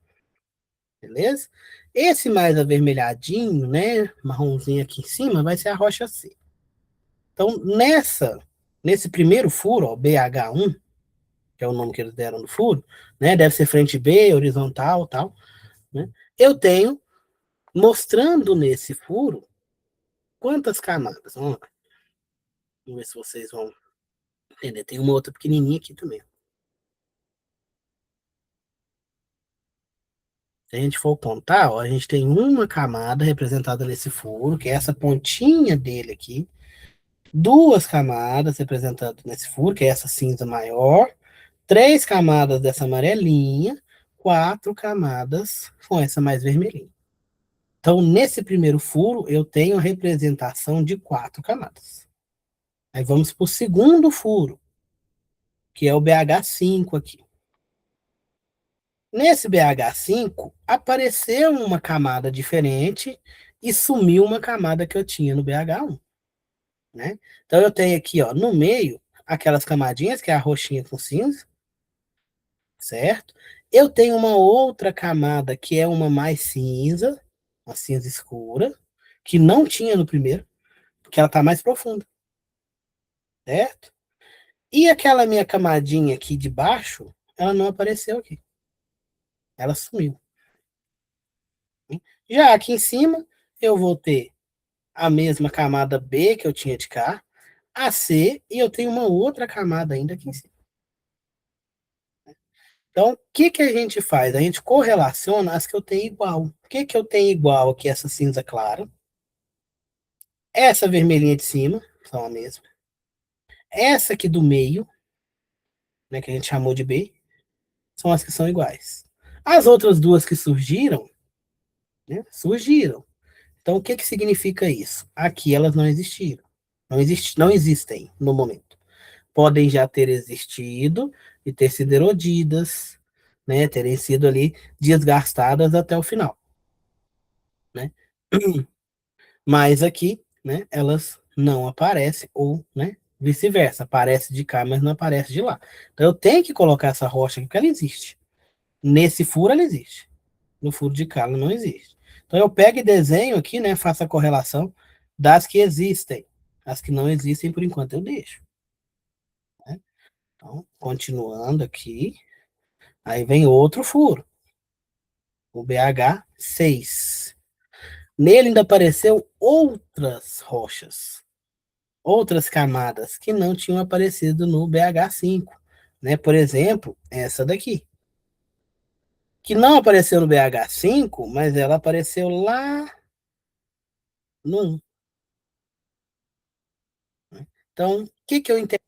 Beleza? Esse mais avermelhadinho, né, marronzinho aqui em cima, vai ser a rocha C. Então, nesse primeiro furo, ó, BH1, que é o nome que eles deram no furo, né, deve ser frente B, horizontal, tal, né, eu tenho, mostrando nesse furo, quantas camadas. Vamos lá. Vamos ver se vocês vão entender. Tem uma outra pequenininha aqui também. Se a gente for contar, ó, a gente tem uma camada representada nesse furo, que é essa pontinha dele aqui, duas camadas representadas nesse furo, que é essa cinza maior, três camadas dessa amarelinha, quatro camadas com essa mais vermelhinha. Então, nesse primeiro furo, eu tenho a representação de quatro camadas. Aí vamos para o segundo furo, que é o BH5 aqui. Nesse BH5, apareceu uma camada diferente e sumiu uma camada que eu tinha no BH1, né? Então, eu tenho aqui, ó, no meio, aquelas camadinhas, que é a roxinha com cinza, certo? Eu tenho uma outra camada que é uma mais cinza, uma cinza escura, que não tinha no primeiro, porque ela está mais profunda, certo? E aquela minha camadinha aqui de baixo, ela não apareceu aqui. Ela sumiu. Já aqui em cima, eu vou ter a mesma camada B que eu tinha de cá, a C, e eu tenho uma outra camada ainda aqui em cima. Então, o que que a gente faz? A gente correlaciona as que eu tenho igual. O que que eu tenho igual aqui, essa cinza clara? Essa vermelhinha de cima, são a mesma. Essa aqui do meio, né, que a gente chamou de B, são as que são iguais. As outras duas que surgiram, né, surgiram. Então, o que que significa isso? Aqui elas não existiram. Não existem no momento. Podem já ter existido e ter sido erodidas, né, terem sido ali desgastadas até o final, né? Mas aqui, né, elas não aparecem, ou, né, vice-versa, aparece de cá, mas não aparece de lá. Então eu tenho que colocar essa rocha aqui, porque ela existe. Nesse furo ela existe. No furo de cá ela não existe. Então eu pego e desenho aqui, né, faço a correlação das que existem. As que não existem, por enquanto, eu deixo. Né? Então, continuando aqui, aí vem outro furo, o BH6. Nele ainda apareceu outras rochas, outras camadas que não tinham aparecido no BH5, né? Por exemplo, essa daqui, que não apareceu no BH5, mas ela apareceu lá no 1. Então, o que que eu entendo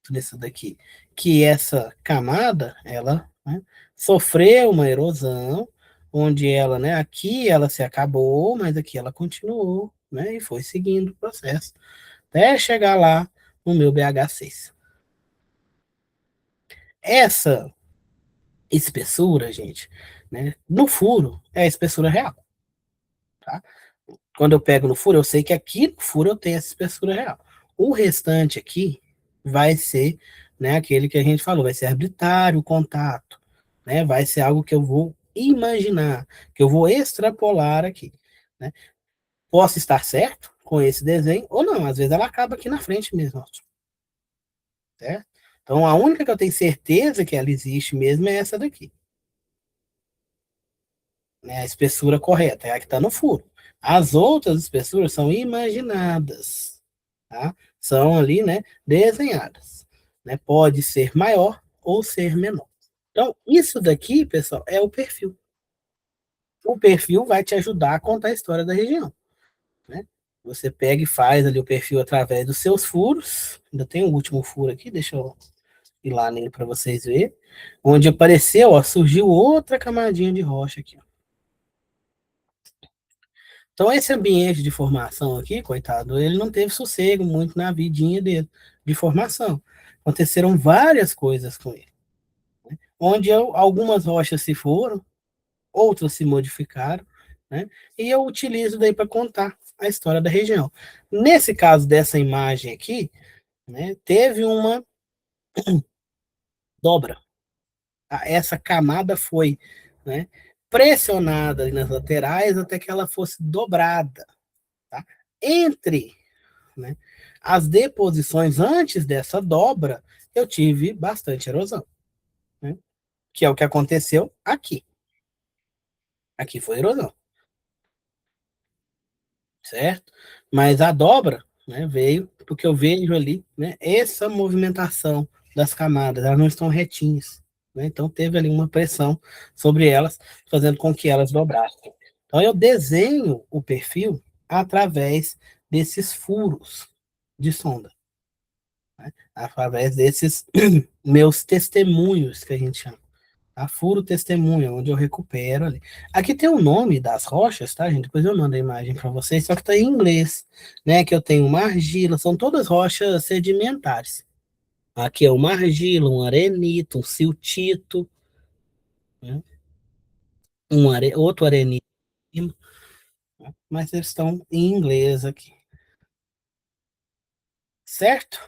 nisso daqui? Que essa camada, ela, né, sofreu uma erosão, onde ela, né, aqui ela se acabou, mas aqui ela continuou, né, e foi seguindo o processo, até chegar lá no meu BH6. Essa espessura, gente, né, no furo, é a espessura real, tá? Quando eu pego no furo, eu sei que aqui no furo eu tenho essa espessura real. O restante aqui vai ser, né, aquele que a gente falou, vai ser arbitrário o contato, né? Vai ser algo que eu vou imaginar, que eu vou extrapolar aqui, né? Posso estar certo com esse desenho ou não, às vezes ela acaba aqui na frente mesmo, ó, certo? Então a única que eu tenho certeza que ela existe mesmo é essa daqui, né? A espessura correta, é a que está no furo. As outras espessuras são imaginadas, tá? São ali, né, desenhadas, né? Pode ser maior ou ser menor. Então, isso daqui, pessoal, é o perfil. O perfil vai te ajudar a contar a história da região, né? Você pega e faz ali o perfil através dos seus furos. Ainda tem o último furo aqui, deixa eu ir lá nele para vocês verem. Onde apareceu, ó, surgiu outra camadinha de rocha aqui, ó. Então, esse ambiente de formação aqui, coitado, ele não teve sossego muito na vidinha dele, de formação. Aconteceram várias coisas com ele, onde algumas rochas se foram, outras se modificaram, né? E eu utilizo daí para contar a história da região. Nesse caso dessa imagem aqui, né, teve uma dobra. Essa camada foi, né, pressionada nas laterais até que ela fosse dobrada, tá? Entre, né, as deposições antes dessa dobra, eu tive bastante erosão, né? Que é o que aconteceu aqui. Aqui foi erosão, certo? Mas a dobra, né, veio porque eu vejo ali, né, essa movimentação das camadas, elas não estão retinhas, né? Então teve ali uma pressão sobre elas, fazendo com que elas dobrassem. Então eu desenho o perfil através desses furos de sonda, né? Através desses meus testemunhos que a gente chama. A furo testemunha, onde eu recupero ali. Aqui tem o nome das rochas, tá, gente? Depois eu mando a imagem para vocês, só que tá em inglês, né? Que eu tenho uma argila, são todas rochas sedimentares. Aqui é uma argila, um arenito, um siltito, né? Outro arenito, né? Mas eles estão em inglês aqui, certo?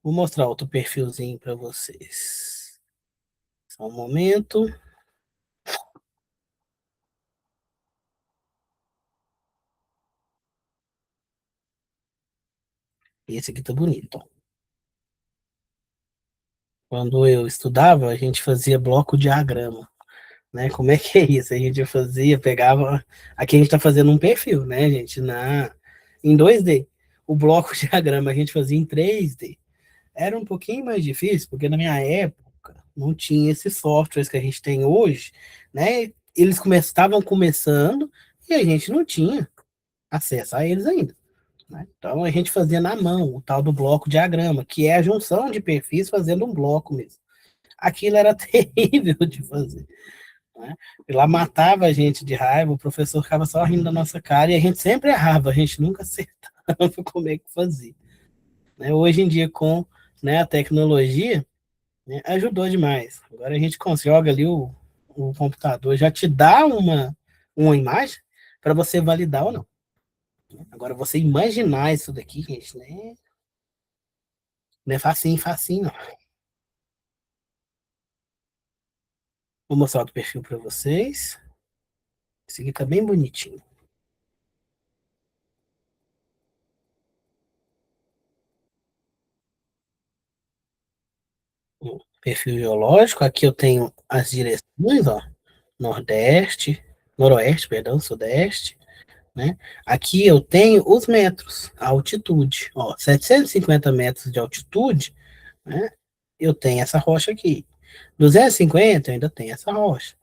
Vou mostrar outro perfilzinho para vocês. Só um momento. Esse aqui tá bonito, ó. Quando eu estudava, a gente fazia bloco diagrama, né? Como é que é isso? A gente fazia, pegava. Aqui a gente está fazendo um perfil, né, gente? Em 2D. O bloco diagrama a gente fazia em 3D. Era um pouquinho mais difícil, porque na minha época não tinha esses softwares que a gente tem hoje, né? Eles estavam começando e a gente não tinha acesso a eles ainda, né? Então a gente fazia na mão o tal do bloco diagrama, que é a junção de perfis fazendo um bloco mesmo. Aquilo era terrível de fazer, né? E lá matava a gente de raiva, o professor ficava só rindo da nossa cara e a gente sempre errava, a gente nunca acertava como é que fazia, né? Hoje em dia, com, né, a tecnologia, né, ajudou demais. Agora a gente joga ali o computador, já te dá uma imagem para você validar ou não. Agora, você imaginar isso daqui, gente, né? Não é facinho, facinho, não. Vou mostrar o perfil para vocês. Esse aqui tá bem bonitinho. O perfil geológico, aqui eu tenho as direções, ó. Nordeste, noroeste, perdão, sudeste, né? Aqui eu tenho os metros, a altitude, ó, 750 metros de altitude, né? eu tenho essa rocha aqui. 250, eu ainda tenho essa rocha.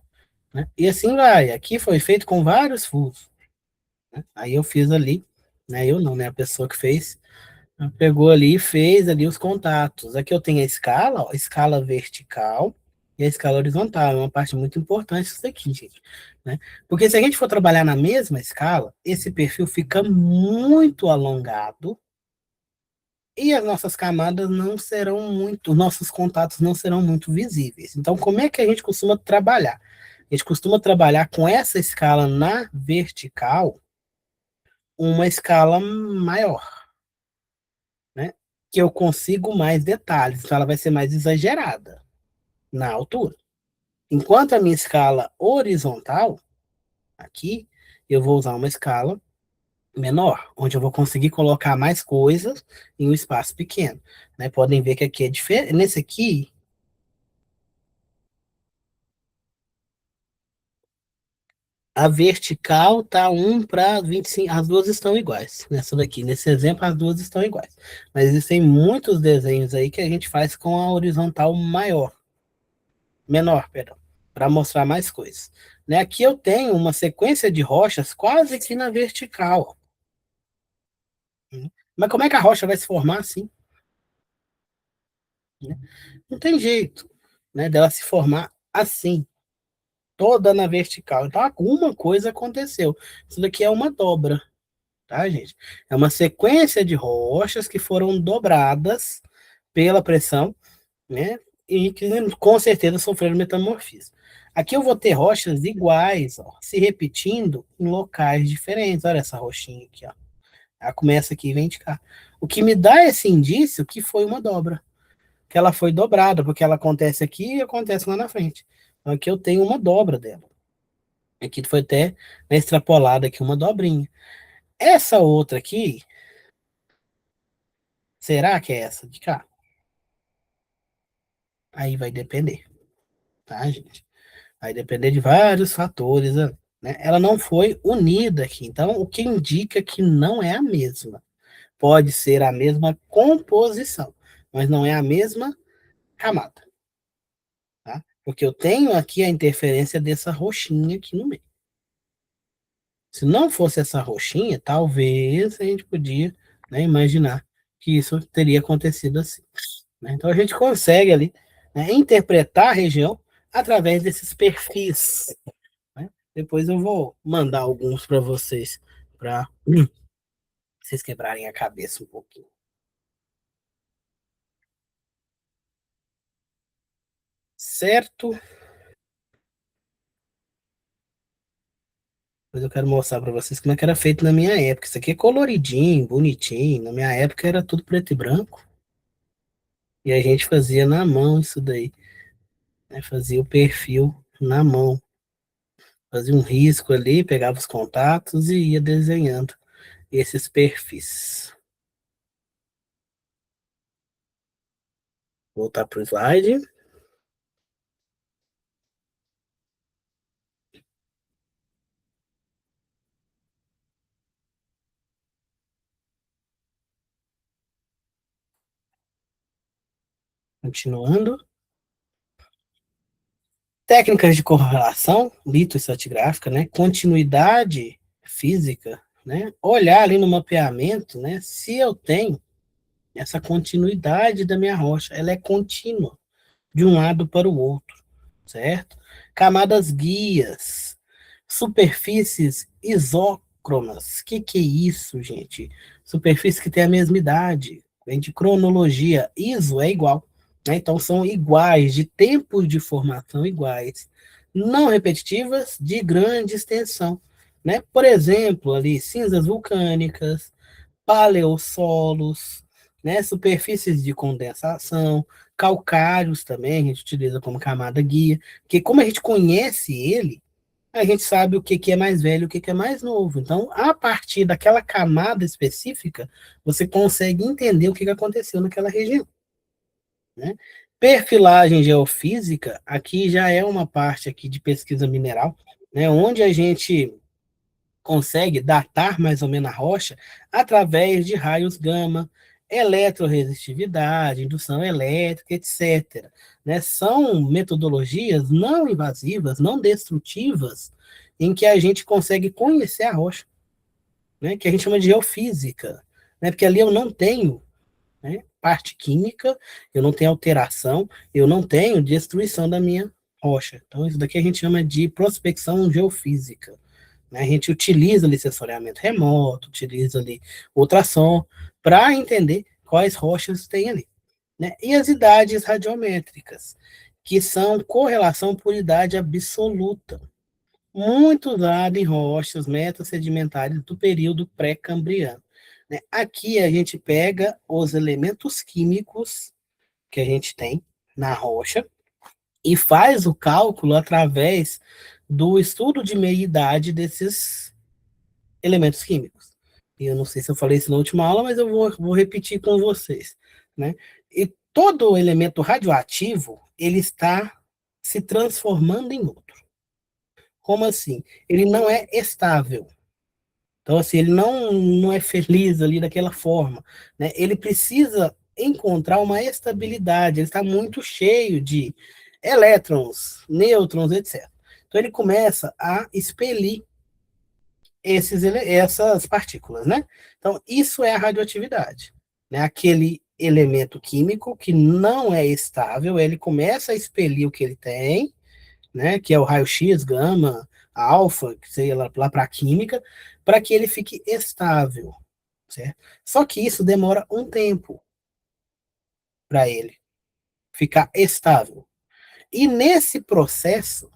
Né? E assim vai. Aqui foi feito com vários furos. Né? Aí eu fiz ali, né? Eu não, né? A pessoa que fez, pegou ali e fez ali os contatos. Aqui eu tenho a escala, ó, escala vertical e a escala horizontal. É uma parte muito importante isso aqui, gente. Né? Porque se a gente for trabalhar na mesma escala, esse perfil fica muito alongado e as nossas camadas não serão muito, os nossos contatos não serão muito visíveis. Então, como é que a gente costuma trabalhar? A gente costuma trabalhar com essa escala na vertical, uma escala maior, né? Que eu consigo mais detalhes, então ela vai ser mais exagerada na altura. Enquanto a minha escala horizontal, aqui, eu vou usar uma escala menor, onde eu vou conseguir colocar mais coisas em um espaço pequeno. Né? Podem ver que aqui é diferente. Nesse aqui, a vertical tá 1:25, as duas estão iguais. Nessa daqui, nesse exemplo, as duas estão iguais. Mas existem muitos desenhos aí que a gente faz com a horizontal menor, perdão, para mostrar mais coisas. Né? Aqui eu tenho uma sequência de rochas quase que na vertical. Mas como é que a rocha vai se formar assim? Né? Não tem jeito, né, dela se formar assim, toda na vertical. Então alguma coisa aconteceu. Isso daqui é uma dobra, tá, gente? É uma sequência de rochas que foram dobradas pela pressão, né? E que com certeza sofreram metamorfismo. Aqui eu vou ter rochas iguais, ó, se repetindo em locais diferentes. Olha essa roxinha aqui, ó. Ela começa aqui e vem de cá. O que me dá esse indício que foi uma dobra, que ela foi dobrada, porque ela acontece aqui e acontece lá na frente. Então aqui eu tenho uma dobra dela. Aqui foi até, né, extrapolada aqui uma dobrinha. Essa outra aqui, será que é essa de cá? Aí vai depender, tá, gente? Vai depender de vários fatores, né? Ela não foi unida aqui, então o que indica que não é a mesma. Pode ser a mesma composição, mas não é a mesma camada, tá? Porque eu tenho aqui a interferência dessa roxinha aqui no meio. Se não fosse essa roxinha, talvez a gente podia, né, imaginar que isso teria acontecido assim. Né? Então a gente consegue ali, né, interpretar a região através desses perfis. Né? Depois eu vou mandar alguns para vocês, para vocês quebrarem a cabeça um pouquinho. Certo? Depois eu quero mostrar para vocês como é que era feito na minha época. Isso aqui é coloridinho, bonitinho. Na minha época era tudo preto e branco. E a gente fazia na mão isso daí. Né? Fazia o perfil na mão. Fazia um risco ali, pegava os contatos e ia desenhando esses perfis. Voltar para o slide. Continuando. Técnicas de correlação, litoestratigráfica, né? Continuidade física, né? Olhar ali no mapeamento, né? Se eu tenho essa continuidade da minha rocha, ela é contínua de um lado para o outro, certo? Camadas guias, superfícies isócronas. Que é isso, gente? Superfície que tem a mesma idade. Vem de cronologia. ISO é igual. Né? Então, são iguais, de tempos de formação iguais. Não repetitivas, de grande extensão. Né? Por exemplo, ali, cinzas vulcânicas, paleossolos, né? Superfícies de condensação, calcários também, a gente utiliza como camada guia, porque como a gente conhece ele, a gente sabe o que, que é mais velho, o que, que é mais novo. Então, a partir daquela camada específica, você consegue entender o que, que aconteceu naquela região. Né? Perfilagem geofísica, aqui já é uma parte aqui de pesquisa mineral, né, onde a gente consegue datar mais ou menos a rocha através de raios gama eletroresistividade, indução elétrica, etc. Né? São metodologias não invasivas, não destrutivas, em que a gente consegue conhecer a rocha, né? Que a gente chama de geofísica, né? Porque ali eu não tenho, né, parte química, eu não tenho alteração, eu não tenho destruição da minha rocha. Então, isso daqui a gente chama de prospecção geofísica. Né? A gente utiliza ali sensoriamento remoto, utiliza ali ultrassom, para entender quais rochas tem ali. Né? E as idades radiométricas, que são correlação por idade absoluta, muito usado em rochas metasedimentares do período pré-cambriano. Né? Aqui a gente pega os elementos químicos que a gente tem na rocha e faz o cálculo através do estudo de meia-idade desses elementos químicos. E eu não sei se eu falei isso na última aula, mas eu vou repetir com vocês. Né? E todo elemento radioativo, ele está se transformando em outro. Como assim? Ele não é estável. Então, assim, ele não é feliz ali daquela forma. Né? Ele precisa encontrar uma estabilidade. Ele está muito cheio de elétrons, nêutrons, etc. Então, ele começa a expelir essas partículas, né? Então, isso é a radioatividade. Né? Aquele elemento químico que não é estável, ele começa a expelir o que ele tem, né, que é o raio-x, gama, alfa, que seria lá para a química, para que ele fique estável, certo? Só que isso demora um tempo para ele ficar estável. E nesse processo,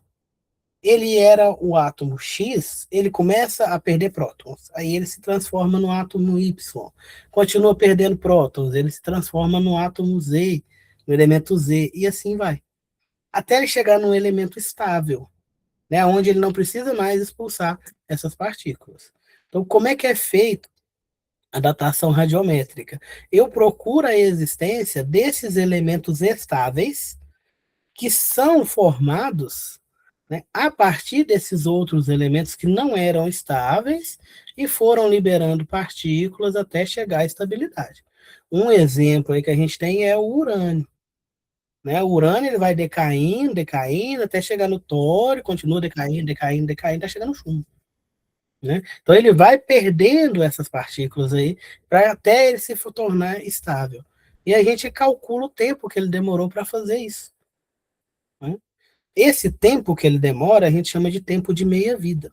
ele era o átomo X, ele começa a perder prótons, aí ele se transforma no átomo Y, continua perdendo prótons, ele se transforma no átomo Z, no elemento Z, e assim vai. Até ele chegar num elemento estável, né, onde ele não precisa mais expulsar essas partículas. Então, como é que é feito a datação radiométrica? Eu procuro a existência desses elementos estáveis que são formados, né, a partir desses outros elementos que não eram estáveis e foram liberando partículas até chegar à estabilidade. Um exemplo aí que a gente tem é o urânio. Né? O urânio ele vai decaindo, decaindo, até chegar no tório, continua decaindo, decaindo, decaindo, até chegar no chumbo. Né? Então ele vai perdendo essas partículas aí para até ele se tornar estável. E a gente calcula o tempo que ele demorou para fazer isso. Né? Esse tempo que ele demora, a gente chama de tempo de meia-vida.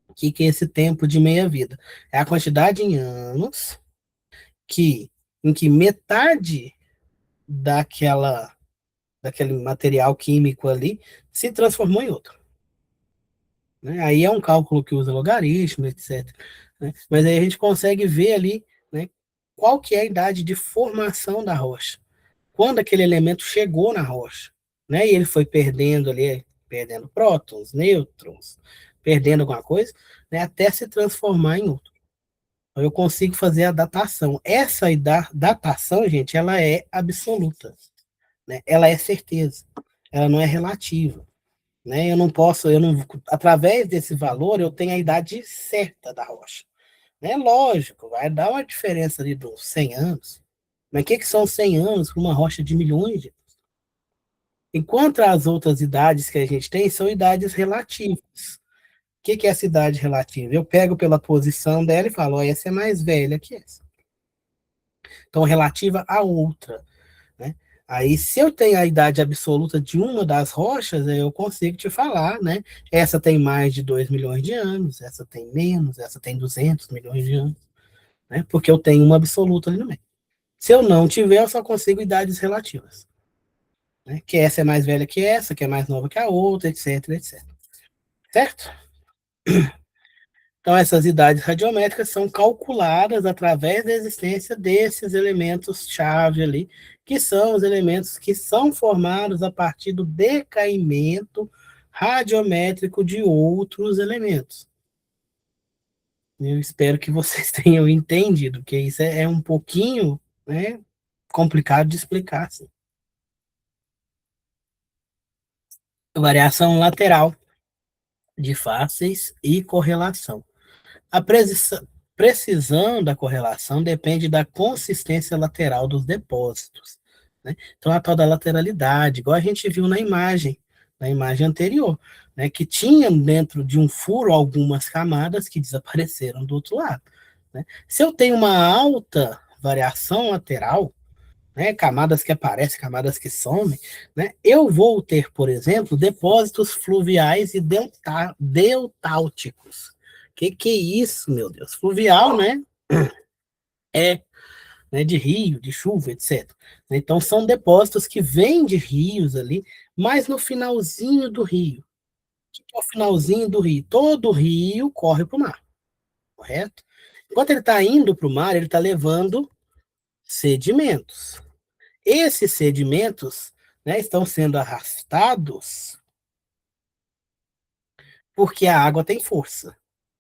O que é esse tempo de meia-vida? É a quantidade em anos em que metade daquela, daquele material químico ali se transformou em outro. Né? Aí é um cálculo que usa logaritmo, etc. Né? Mas aí a gente consegue ver ali, né, qual que é a idade de formação da rocha. Quando aquele elemento chegou na rocha. Né? E ele foi perdendo ali, perdendo prótons, nêutrons, perdendo alguma coisa, né, até se transformar em outro. Então, eu consigo fazer a datação. Essa datação, gente, ela é absoluta. Né? Ela é certeza. Ela não é relativa. Né? Eu não posso, através desse valor, eu tenho a idade certa da rocha. Né? Lógico, vai dar uma diferença ali dos 100 anos. Mas o que são 100 anos para uma rocha de milhões de anos? Enquanto as outras idades que a gente tem são idades relativas. O que é essa idade relativa? Eu pego pela posição dela e falo, ó, essa é mais velha que essa. Então, relativa a outra. Né? Aí, se eu tenho a idade absoluta de uma das rochas, eu consigo te falar, né? Essa tem mais de 2 milhões de anos, essa tem menos, essa tem 200 milhões de anos, né? Porque eu tenho uma absoluta ali no meio. Se eu não tiver, eu só consigo idades relativas. Né? Que essa é mais velha que essa, que é mais nova que a outra, etc, etc. Certo? Então, essas idades radiométricas são calculadas através da existência desses elementos-chave ali, que são os elementos que são formados a partir do decaimento radiométrico de outros elementos. Eu espero que vocês tenham entendido, que isso é um pouquinho, né, complicado de explicar. Assim. Variação lateral de fáceis e correlação. A precisão, precisão da correlação depende da consistência lateral dos depósitos, né? Então, a tal da lateralidade, igual a gente viu na imagem anterior, né, que tinha dentro de um furo algumas camadas que desapareceram do outro lado, né? Se eu tenho uma alta variação lateral, né, camadas que aparecem, camadas que somem, né, eu vou ter, por exemplo, depósitos fluviais e deltálticos. Que é isso, meu Deus? Fluvial, né? É, né, de rio, de chuva, etc. Então, são depósitos que vêm de rios ali, mas no finalzinho do rio. O que é o finalzinho do rio? Todo rio corre para o mar, correto? Enquanto ele está indo para o mar, ele está levando sedimentos. Esses sedimentos, né, estão sendo arrastados porque a água tem força.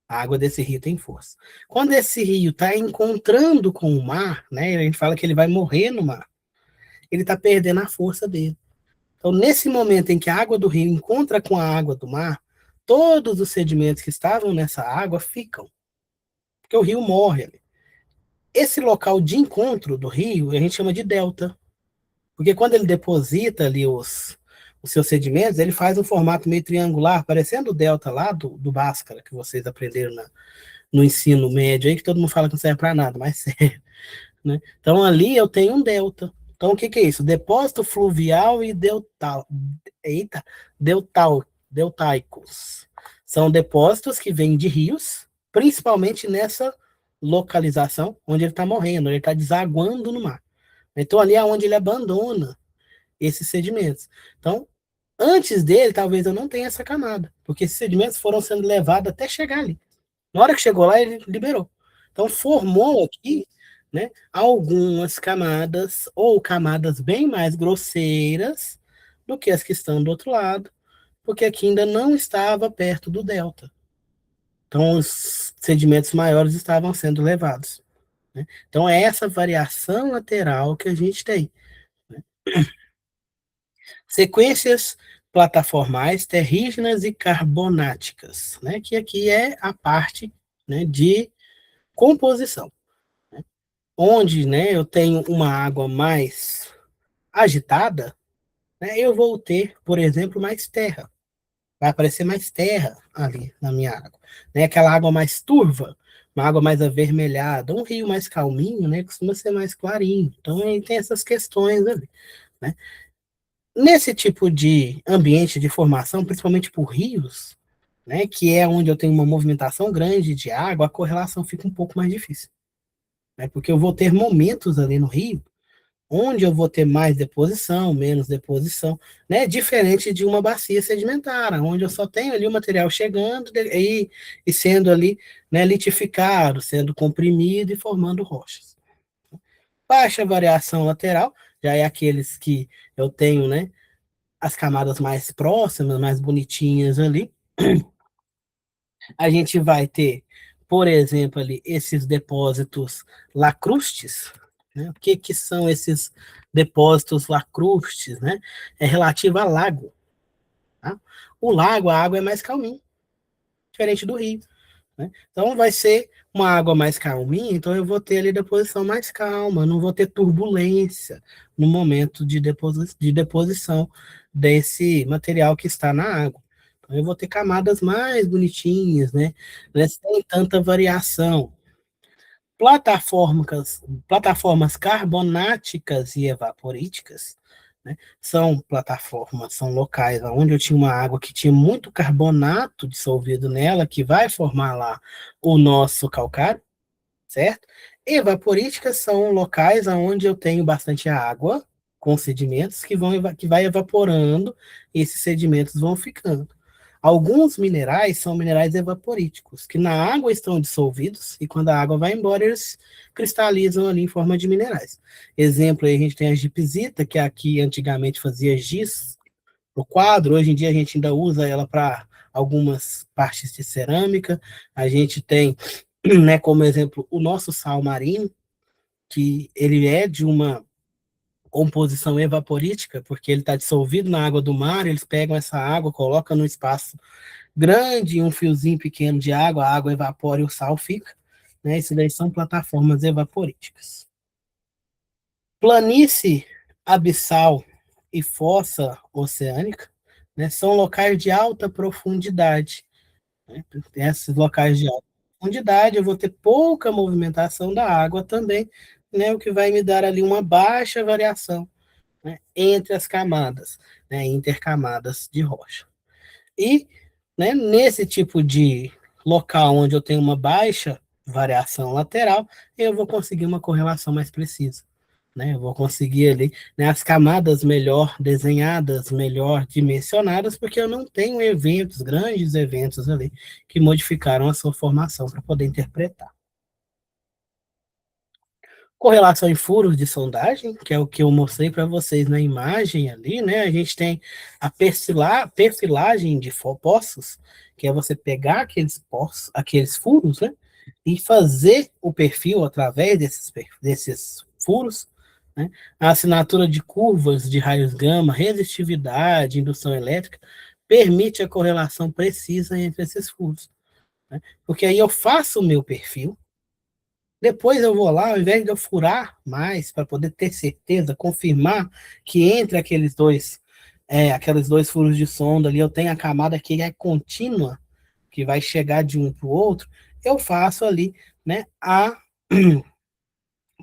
A água desse rio tem força. Quando esse rio está encontrando com o mar, né, a gente fala que ele vai morrer no mar, ele está perdendo a força dele. Então, nesse momento em que a água do rio encontra com a água do mar, todos os sedimentos que estavam nessa água ficam, porque o rio morre. Esse local de encontro do rio, a gente chama de delta, porque quando ele deposita ali os seus sedimentos, ele faz um formato meio triangular, parecendo o delta lá do Bhaskara, que vocês aprenderam no ensino médio, aí que todo mundo fala que não serve para nada, mas serve, né? Então ali eu tenho um delta. Então o que é isso? Depósito fluvial e deltaicos. São depósitos que vêm de rios, principalmente nessa localização onde ele está morrendo, ele está desaguando no mar. Então ali é onde ele abandona esses sedimentos. Então, antes dele, talvez eu não tenha essa camada, porque esses sedimentos foram sendo levados até chegar ali. Na hora que chegou lá, ele liberou. Então, formou aqui, né, algumas camadas, ou camadas bem mais grosseiras do que as que estão do outro lado, porque aqui ainda não estava perto do delta. Então, os sedimentos maiores estavam sendo levados, né? Então, é essa variação lateral que a gente tem, né? Sequências plataformais terrígenas e carbonáticas, né, que aqui é a parte, né, de composição, né, onde, né, eu tenho uma água mais agitada, né, eu vou ter, por exemplo, mais terra. Vai aparecer mais terra ali na minha água, né, aquela água mais turva, uma água mais avermelhada, um rio mais calminho, né, costuma ser mais clarinho. Então, aí tem essas questões ali, né. Nesse tipo de ambiente de formação, principalmente por rios, né, que é onde eu tenho uma movimentação grande de água, a correlação fica um pouco mais difícil, né, porque eu vou ter momentos ali no rio onde eu vou ter mais deposição, menos deposição, né, diferente de uma bacia sedimentar, onde eu só tenho ali o material chegando e sendo ali, né, litificado, sendo comprimido e formando rochas. Baixa variação lateral, já é aqueles que eu tenho, né, as camadas mais próximas, mais bonitinhas ali, a gente vai ter, por exemplo, ali, esses depósitos lacrustes, né? O que são esses depósitos lacrustes, né? É relativo a lago, tá? O lago, a água é mais calminha, diferente do rio, né? Então, vai ser uma água mais calminha, então eu vou ter ali deposição mais calma, não vou ter turbulência no momento de deposição desse material que está na água. Então, eu vou ter camadas mais bonitinhas, né? Sem tanta variação. Plataformas carbonáticas e evaporíticas, né, são plataformas, são locais onde eu tinha uma água que tinha muito carbonato dissolvido nela, que vai formar lá o nosso calcário, certo? Evaporíticas são locais onde eu tenho bastante água com sedimentos que vai evaporando e esses sedimentos vão ficando. Alguns minerais são minerais evaporíticos, que na água estão dissolvidos e quando a água vai embora, eles cristalizam ali em forma de minerais. Exemplo, aí a gente tem a gipsita, que aqui antigamente fazia giz no quadro, hoje em dia a gente ainda usa ela para algumas partes de cerâmica. A gente tem, né, como exemplo, o nosso sal marinho, que ele é de uma composição evaporítica, porque ele está dissolvido na água do mar, eles pegam essa água, colocam no espaço grande, um fiozinho pequeno de água, a água evapora e o sal fica, né? Isso daí são plataformas evaporíticas. Planície abissal e fossa oceânica, né, são locais de alta profundidade. Né? Esses locais de alta profundidade, eu vou ter pouca movimentação da água também, né, o que vai me dar ali uma baixa variação, né, entre as camadas, né, intercamadas de rocha. E, né, nesse tipo de local onde eu tenho uma baixa variação lateral, eu vou conseguir uma correlação mais precisa. Né? Eu vou conseguir ali, né, as camadas melhor desenhadas, melhor dimensionadas, porque eu não tenho eventos, grandes eventos ali, que modificaram a sua formação para poder interpretar. Correlação em furos de sondagem, que é o que eu mostrei para vocês na imagem ali, né? A gente tem a perfilagem de poços, que é você pegar aqueles poços, aqueles furos, né? E fazer o perfil através desses furos, né? A assinatura de curvas de raios gama, resistividade, indução elétrica, permite a correlação precisa entre esses furos, né? Porque aí eu faço o meu perfil, depois eu vou lá, ao invés de eu furar mais, para poder ter certeza, confirmar que entre aqueles dois furos de sonda ali, eu tenho a camada que é contínua, que vai chegar de um para o outro, eu faço ali, né, a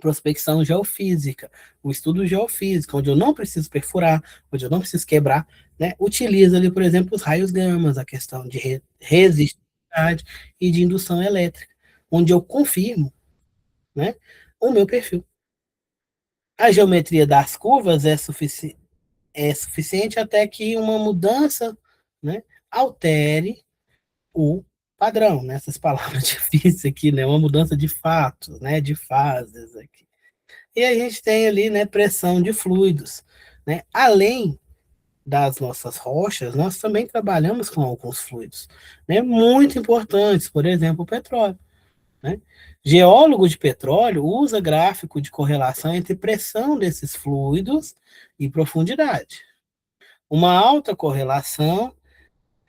prospecção geofísica, o estudo geofísico, onde eu não preciso perfurar, onde eu não preciso quebrar, né, utiliza ali, por exemplo, os raios gamas, a questão de resistividade e de indução elétrica, onde eu confirmo, né, o meu perfil. A geometria das curvas é suficiente até que uma mudança, né, altere o padrão, né? Essas palavras difíceis aqui, né? Uma mudança de fatos, né? De fases aqui. E a gente tem ali, né, pressão de fluidos, né? Além das nossas rochas, nós também trabalhamos com alguns fluidos, né? Muito importantes, por exemplo, o petróleo. Né? Geólogo de petróleo usa gráfico de correlação entre pressão desses fluidos e profundidade. Uma alta correlação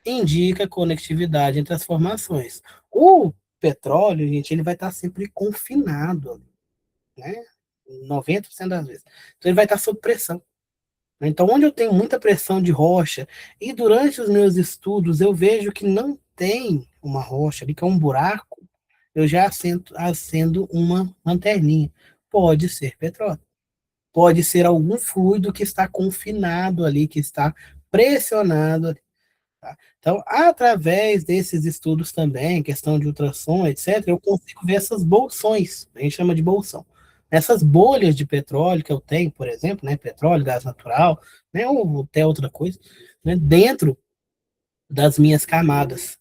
indica conectividade entre as formações. O petróleo, gente, ele vai estar sempre confinado, né? 90% das vezes. Então ele vai estar sob pressão. Então, onde eu tenho muita pressão de rocha, e durante os meus estudos eu vejo que não tem uma rocha ali, que é um buraco, eu já acendo uma lanterninha. Pode ser petróleo. Pode ser algum fluido que está confinado ali, que está pressionado ali. Tá? Então, através desses estudos também, questão de ultrassom, etc., eu consigo ver essas bolsões, a gente chama de bolsão. Essas bolhas de petróleo que eu tenho, por exemplo, né, petróleo, gás natural, né, ou até outra coisa, né, dentro das minhas camadas.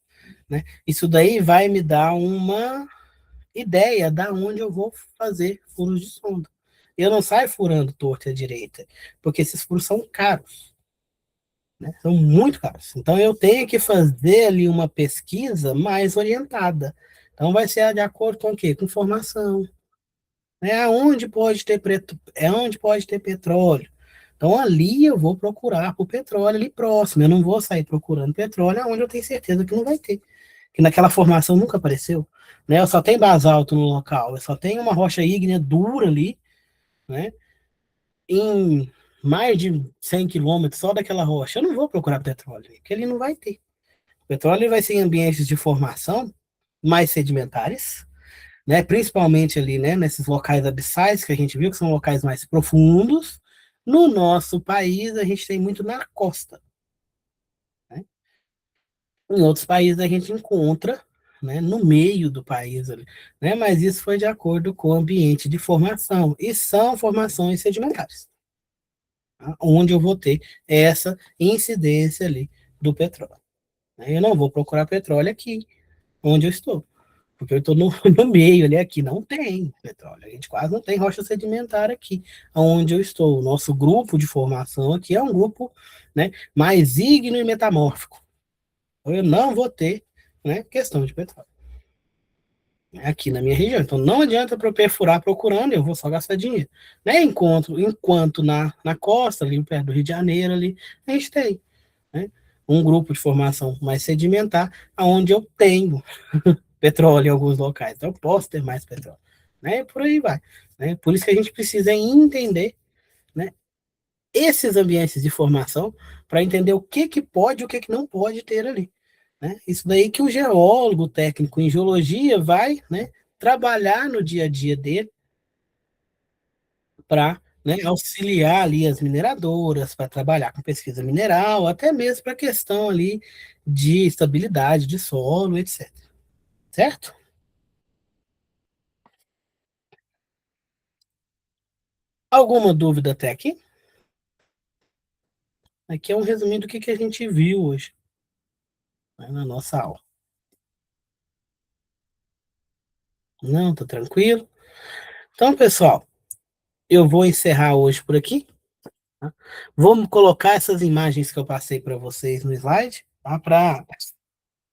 Né? Isso daí vai me dar uma ideia da onde eu vou fazer furos de sonda. Eu não saio furando torta à direita, porque esses furos são caros, né? São muito caros. Então eu tenho que fazer ali uma pesquisa mais orientada. Então vai ser de acordo com o quê? Com formação. Né? Onde pode ter petróleo. Então ali eu vou procurar por petróleo ali próximo. Eu não vou sair procurando petróleo onde eu tenho certeza que não vai ter. Que naquela formação nunca apareceu. Né? Eu só tenho basalto no local, eu só tenho uma rocha ígnea dura ali, né? Em mais de 100 quilômetros só daquela rocha. Eu não vou procurar petróleo, porque ele não vai ter. O petróleo vai ser em ambientes de formação mais sedimentares, né? Principalmente ali, né, nesses locais abissais que a gente viu, que são locais mais profundos. No nosso país, a gente tem muito na costa. Né? Em outros países, a gente encontra, né, no meio do país, ali, né? Mas isso foi de acordo com o ambiente de formação. E são formações sedimentares, tá? Onde eu vou ter essa incidência ali do petróleo. Eu não vou procurar petróleo aqui, onde eu estou. Porque eu estou no, no meio ali, aqui não tem petróleo. A gente quase não tem rocha sedimentar aqui, onde eu estou. O nosso grupo de formação aqui é um grupo, né, mais ígneo e metamórfico. Então, eu não vou ter, né, questão de petróleo aqui na minha região. Então não adianta para eu perfurar procurando, eu vou só gastar dinheiro. Né? Enquanto na costa, ali perto do Rio de Janeiro, ali, a gente tem, né, um grupo de formação mais sedimentar, onde eu tenho petróleo em alguns locais, então eu posso ter mais petróleo, né? E por aí vai, né? Por isso que a gente precisa entender, né, esses ambientes de formação para entender o que que pode e o que que não pode ter ali, né? Isso daí que o geólogo, o técnico em geologia vai, né, trabalhar no dia a dia dele para, né, auxiliar ali as mineradoras, para trabalhar com pesquisa mineral, até mesmo para a questão ali de estabilidade de solo, etc. Certo? Alguma dúvida até aqui? Aqui é um resuminho do que a gente viu hoje, né, na nossa aula. Não, tá tranquilo? Então, pessoal, eu vou encerrar hoje por aqui. Tá? Vou colocar essas imagens que eu passei para vocês no slide, tá? Para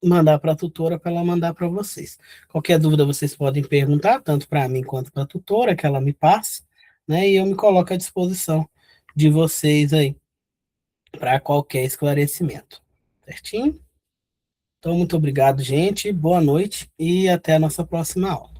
mandar para a tutora, para ela mandar para vocês. Qualquer dúvida vocês podem perguntar, tanto para mim quanto para a tutora, que ela me passe, né? E eu me coloco à disposição de vocês aí para qualquer esclarecimento. Certinho? Então, muito obrigado, gente. Boa noite e até a nossa próxima aula.